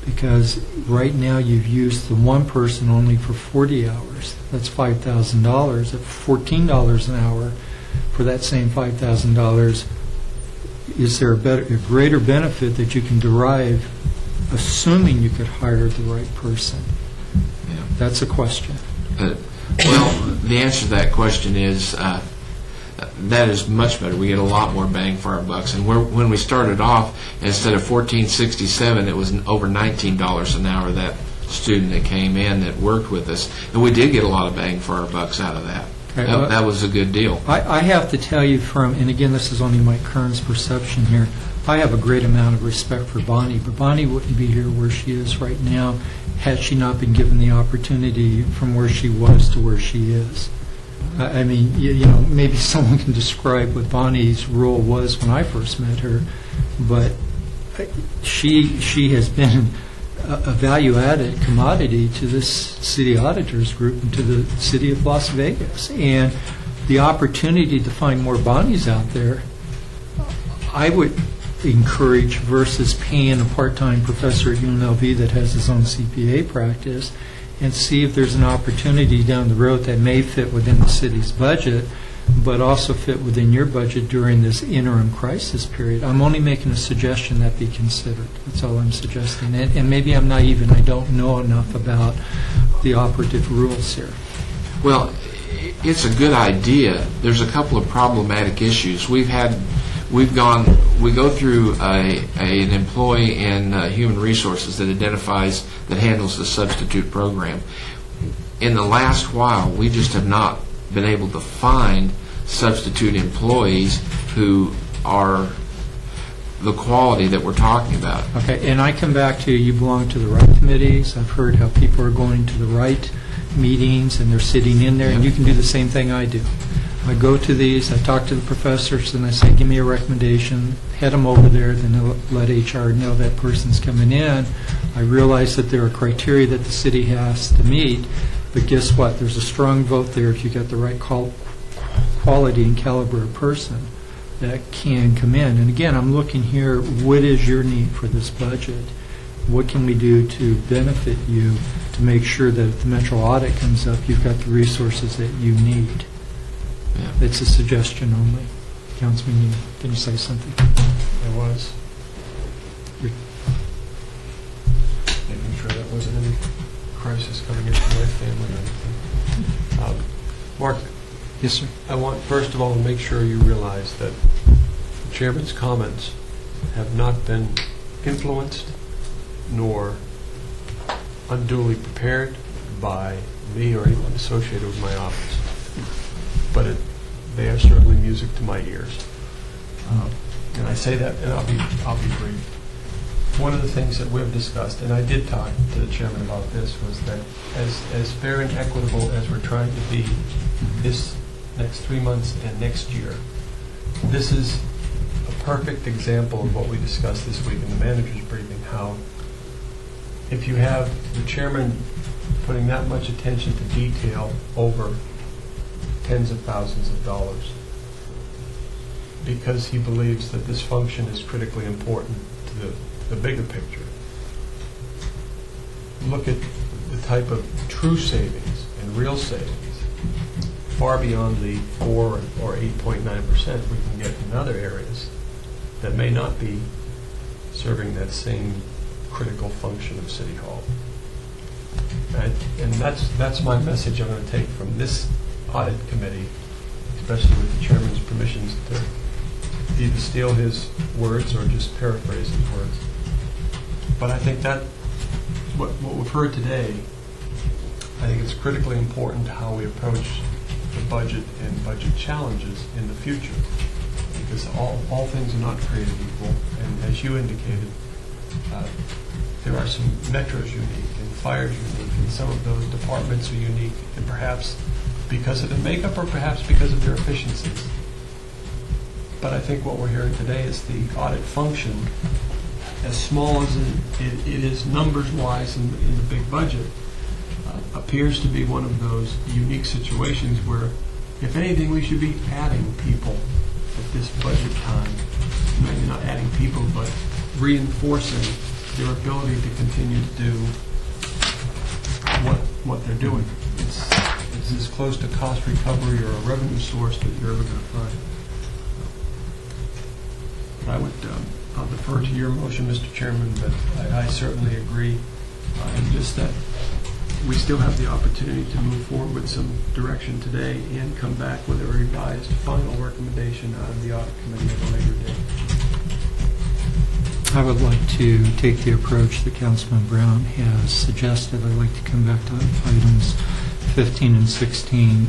Because right now you've used the one person only for 40 hours. That's $5,000. At $14 an hour for that same $5,000, is there a greater benefit that you can derive, assuming you could hire the right person? Yeah. That's a question. Well, the answer to that question is that is much better. We get a lot more bang for our bucks. And when we started off, instead of $14.67, it was over $19 an hour, that student that came in that worked with us. And we did get a lot of bang for our bucks out of that. That was a good deal. I have to tell you and again, this is only Mike Kern's perception here, I have a great amount of respect for Bonnie, but Bonnie wouldn't be here where she is right now had she not been given the opportunity from where she was to where she is. I mean, maybe someone can describe what Bonnie's role was when I first met her, but she has been a value-added commodity to this city auditors group and to the city of Las Vegas. And the opportunity to find more Bonnies out there, I would encourage, versus paying a part-time professor at UNLV that has his own CPA practice, and see if there's an opportunity down the road that may fit within the city's budget, but also fit within your budget during this interim crisis period. I'm only making a suggestion that be considered. That's all I'm suggesting. And maybe I'm naive and I don't know enough about the operative rules here. Well, it's a good idea. There's a couple of problematic issues. We go through an employee in human resources that handles the substitute program. In the last while, we just have not been able to find substitute employees who are the quality that we're talking about. Okay, and I come back to you belong to the right committees. I've heard how people are going to the right meetings and they're sitting in there, and you can do the same thing I do. I go to these, I talk to the professors, and I say, give me a recommendation, head them over there, then they'll let HR know that person's coming in. I realize that there are criteria that the city has to meet, but guess what? There's a strong vote there if you got the right quality and caliber of person that can come in. And again, I'm looking here, what is your need for this budget? What can we do to benefit you to make sure that if the Metro audit comes up, you've got the resources that you need? Yeah. It's a suggestion only. Councilman, can you say something? I was making sure that wasn't any crisis coming into my family or anything. Mark? Yes, sir. I want, first of all, to make sure you realize that the chairman's comments have not been influenced nor unduly prepared by me or anyone associated with my office. But they are certainly music to my ears. And I say that, and I'll be brief. One of the things that we've discussed, and I did talk to the chairman about this, was that as fair and equitable as we're trying to be this next 3 months and next year, this is a perfect example of what we discussed this week in the manager's briefing, how if you have the chairman putting that much attention to detail over tens of thousands of dollars because he believes that this function is critically important to the bigger picture. Look at the type of true savings and real savings far beyond the 4 or 8.9% we can get in other areas that may not be serving that same critical function of City Hall. Right? And that's my message I'm going to take from this audit committee, especially with the chairman's permissions to either steal his words or just paraphrase his words. But I think that what we've heard today, I think it's critically important how we approach the budget and budget challenges in the future, because all things are not created equal. And as you indicated, there are some metros unique and fires unique, and some of those departments are unique, and perhaps because of their makeup or perhaps because of their efficiencies. But I think what we're hearing today is the audit function, as small as it is numbers-wise in the big budget, appears to be one of those unique situations where, if anything, we should be adding people at this budget time. Maybe not adding people, but reinforcing their ability to continue to do what they're doing. It's as close to cost recovery or a revenue source that you're ever going to find. I'll defer to your motion, Mr. Chairman, but I certainly agree. And just that we still have the opportunity to move forward with some direction today and come back with a revised final recommendation out of the audit committee at a later date. I would like to take the approach that Councilman Brown has suggested. I'd like to come back to items 15 and 16.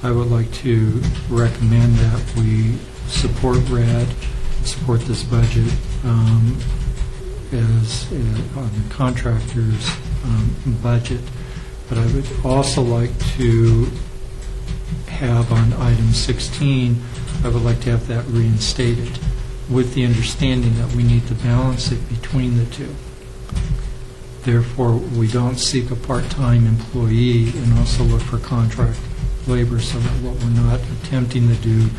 I would like to recommend that we support RAD, support this budget as on the contractor's budget. But I would also like to have on item 16, I would like to have that reinstated with the understanding that we need to balance it between the two. Therefore, we don't seek a part-time employee and also look for contract labor, so that what we're not attempting to do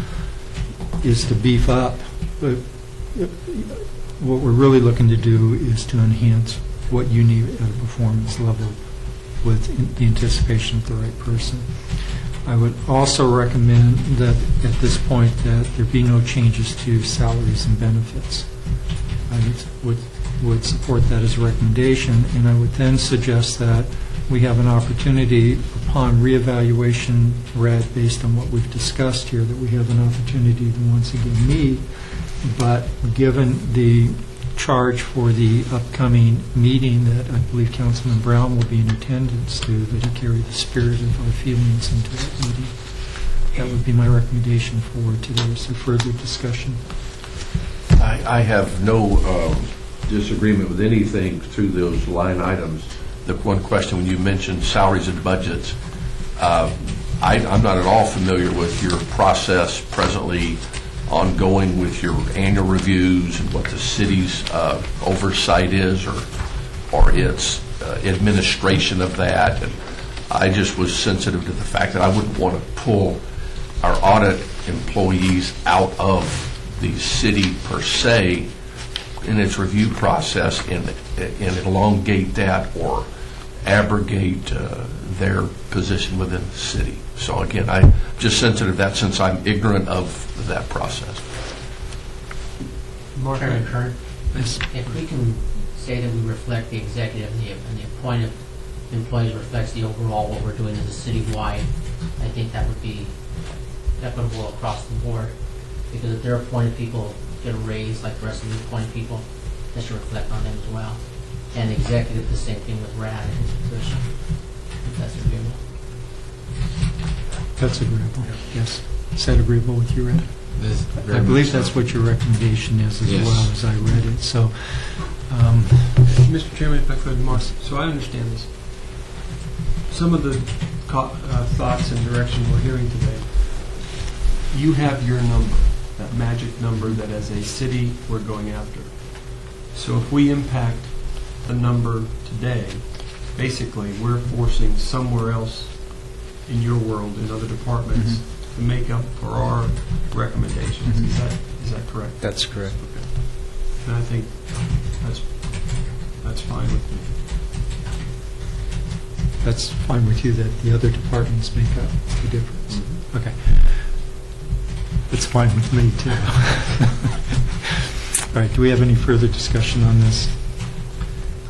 is to beef up. But what we're really looking to do is to enhance what you need at a performance level with the anticipation of the right person. I would also recommend that at this point that there be no changes to salaries and benefits. I would support that as a recommendation, and I would then suggest that we have an opportunity upon reevaluation, RAD, based on what we've discussed here, that we have an opportunity to once again meet, but given the charge for the upcoming meeting that I believe Councilman Brown will be in attendance to, that he carry the spirit of our feelings into that meeting. That would be my recommendation for today. So further discussion. I have no disagreement with anything through those line items. The one question, when you mentioned salaries and budgets, I'm not at all familiar with your process presently ongoing with your annual reviews and what the city's oversight is or its administration of that. And I just was sensitive to the fact that I wouldn't want to pull our audit employees out of the city per se in its review process and elongate that or abrogate their position within the city. So again, I'm just sensitive to that since I'm ignorant of that process. Mark, If we can say that we reflect the executive and the appointed employees reflects the overall what we're doing as a city-wide, I think that would be equitable across the board. Because if their appointed people get a raise like the rest of the appointed people, that should reflect on them as well. And the executive, the same thing with Rad and his position. If that's agreeable. That's agreeable, yes. Is that agreeable with you, Rad? I believe that's what your recommendation is as well as I read it. So, Mr. Chairman, if I could, Mark, so I understand this. Some of the thoughts and direction we're hearing today, you have your number, that magic number that as a city we're going after. So if we impact the number today, basically we're forcing somewhere else in your world, in other departments, to make up for our recommendations. Is that correct? That's correct. Okay. And I think that's fine with me. that's fine with you that the other departments make up the difference? Okay. It's fine with me, too. All right, do we have any further discussion on this?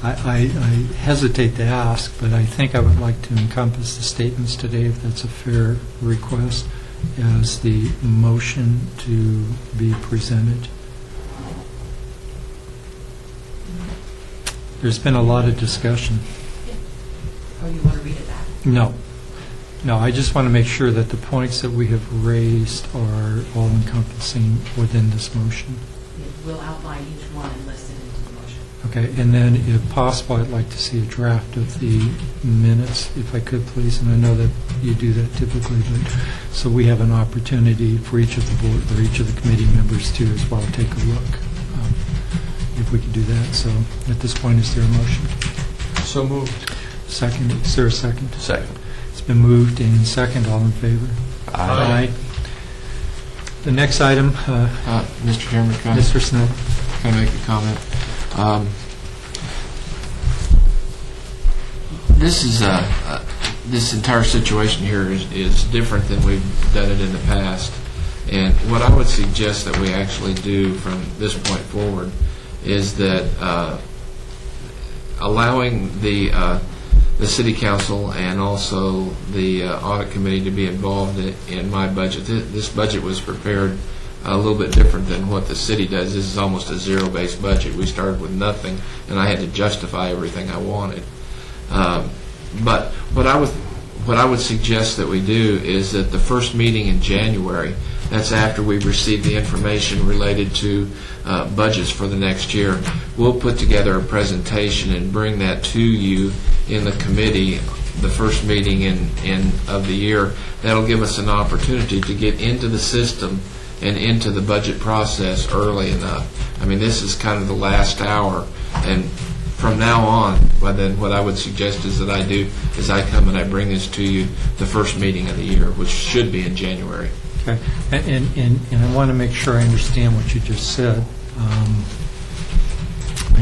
I hesitate to ask, but I think I would like to encompass the statements today, if that's a fair request, as the motion to be presented. There's been a lot of discussion. Oh, you want to read it back? No. No, I just want to make sure that the points that we have raised are all encompassing within this motion. We'll outline each one and list it into the motion. Okay, and then if possible, I'd like to see a draft of the minutes, if I could, please. And I know that you do that typically, but so we have an opportunity for each of the board or each of the committee members to as well take a look, if we could do that. So at this point, is there a motion? So moved. Second, is there a second? Second. It's been moved and second. All in favor? Aye. The next item, Mr. Chairman, Mr. Snow. can I make a comment? This is this entire situation here is different than we've done it in the past. And what I would suggest that we actually do from this point forward is that allowing the city council and also the audit committee to be involved in my budget. This budget was prepared a little bit different than what the city does. This is almost a zero-based budget. We started with nothing, and I had to justify everything I wanted. But what I would suggest that we do is that the first meeting in January, that's after we've received the information related to budgets for the next year, we'll put together a presentation and bring that to you in the committee, the first meeting of the year. That'll give us an opportunity to get into the system and into the budget process early enough. I mean, this is kind of the last hour, and from now on, well, then what I would suggest is that I do is I come and I bring this to you the first meeting of the year, which should be in January. Okay, and I want to make sure I understand what you just said. I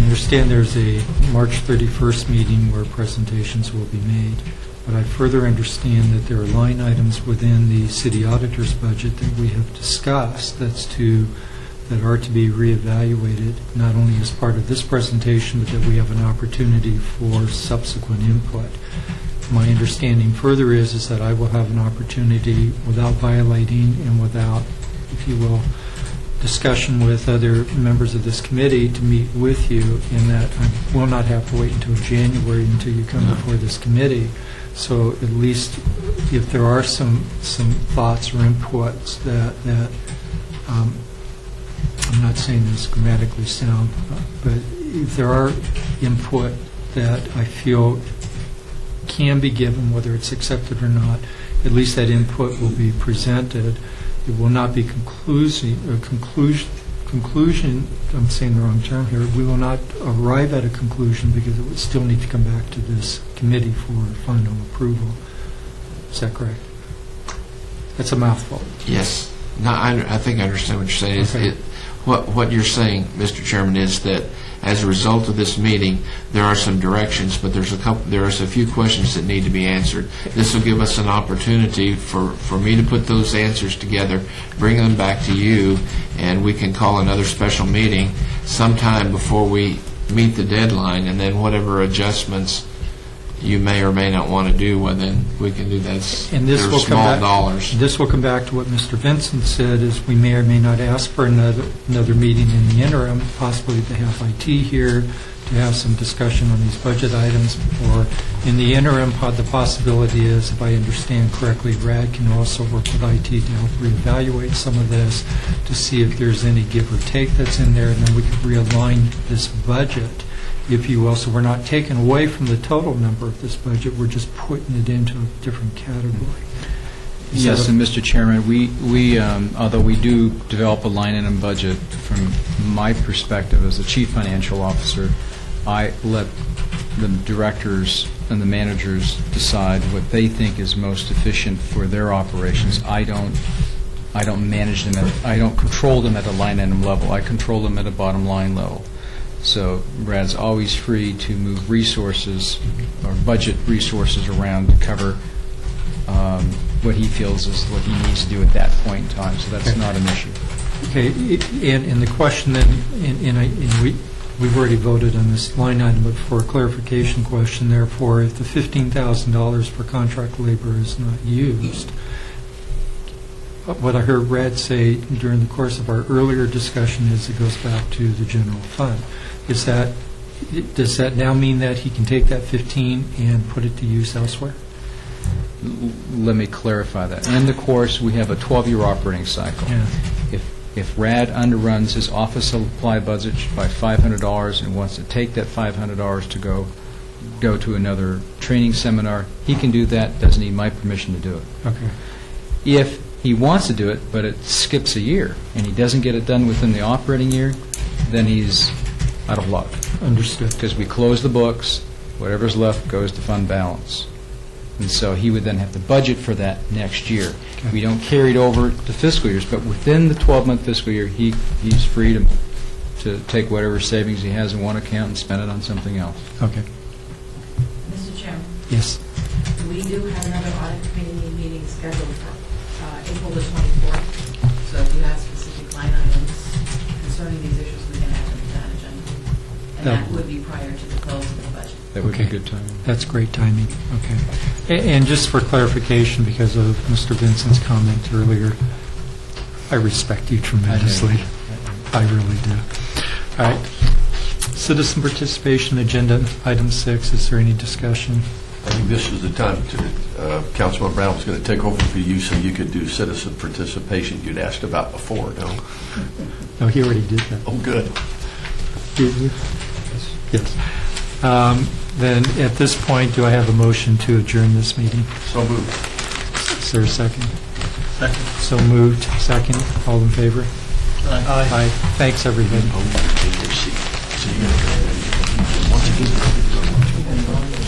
understand there's a March 31st meeting where presentations will be made, but I further understand that there are line items within the city auditor's budget that we have discussed that are to be reevaluated, not only as part of this presentation, but that we have an opportunity for subsequent input. My understanding further is that I will have an opportunity, without violating and without, if you will, discussion with other members of this committee, to meet with you, in that I will not have to wait until January until you come before this committee. So at least if there are some thoughts or inputs that I'm not saying this grammatically sound, but if there are input that I feel can be given, whether it's accepted or not, at least that input will be presented. It will not be conclusion, I'm saying the wrong term here, we will not arrive at a conclusion because it would still need to come back to this committee for final approval. Is that correct? That's a mouthful. Yes. No, I think I understand what you're saying. Okay. What you're saying, Mr. Chairman, is that as a result of this meeting, there are some directions, but there are a few questions that need to be answered. This will give us an opportunity for me to put those answers together, bring them back to you, and we can call another special meeting sometime before we meet the deadline, and then whatever adjustments you may or may not want to do, well, then we can do that. And this They're will small come back. dollars. This will come back to what Mr. Vincent said: is we may or may not ask for another meeting in the interim, possibly to have IT here to have some discussion on these budget items. Or in the interim, the possibility is, if I understand correctly, RAD can also work with IT to help reevaluate some of this to see if there's any give or take that's in there, and then we can realign this budget, if you will. So we're not taking away from the total number of this budget, we're just putting it into a different category. Yes, and Mr. Chairman, we although we do develop a line item budget, from my perspective as the Chief Financial Officer, I let the directors and the managers decide what they think is most efficient for their operations. I don't manage them, I don't control them at a line item level. I control them at a bottom line level. So Brad's always free to move resources or budget resources around to cover what he feels is what he needs to do at that point in time. So that's not an issue. Okay, and the question then, we've already voted on this line item, but for a clarification question, therefore, if the $15,000 for contract labor is not used, what I heard Brad say during the course of our earlier discussion is it goes back to the general fund. Does that now mean that he can take that 15 and put it to use elsewhere? Let me clarify that. In the course, we have a 12-year operating cycle. Yeah. If RAD underruns his office supply budget by $500 and wants to take that $500 to go to another training seminar, he can do that, doesn't need my permission to do it. Okay. If he wants to do it, but it skips a year, and he doesn't get it done within the operating year, then he's out of luck. Understood. Because we close the books, whatever's left goes to fund balance. And so he would then have to budget for that next year. Okay. We don't carry it over to fiscal years, but within the 12-month fiscal year, he's free to take whatever savings he has in one account and spend it on something else. Okay. Mr. Chairman, Yes. We do have another audit committee meeting scheduled for April the 24th. So if you have specific line items concerning these issues, we can add them to that agenda. And that would be prior to the close of the budget. That would be Okay. good timing. That's great timing, okay. And just for clarification, because of Mr. Vincent's comment earlier, I respect you tremendously. I really do. All right. Citizen participation, agenda item 6, is there any discussion? I think this is the time to, Councilman Brown was going to take over for you so you could do citizen participation you'd asked about before, no? No, he already did that. Oh, good. Did you? Yes. Then, at this point, do I have a motion to adjourn this meeting? So moved. Is there a second? Second. So moved, second, all in favor? Aye. Aye. Thanks, everybody. Take your seat. So you're gonna go. Once again,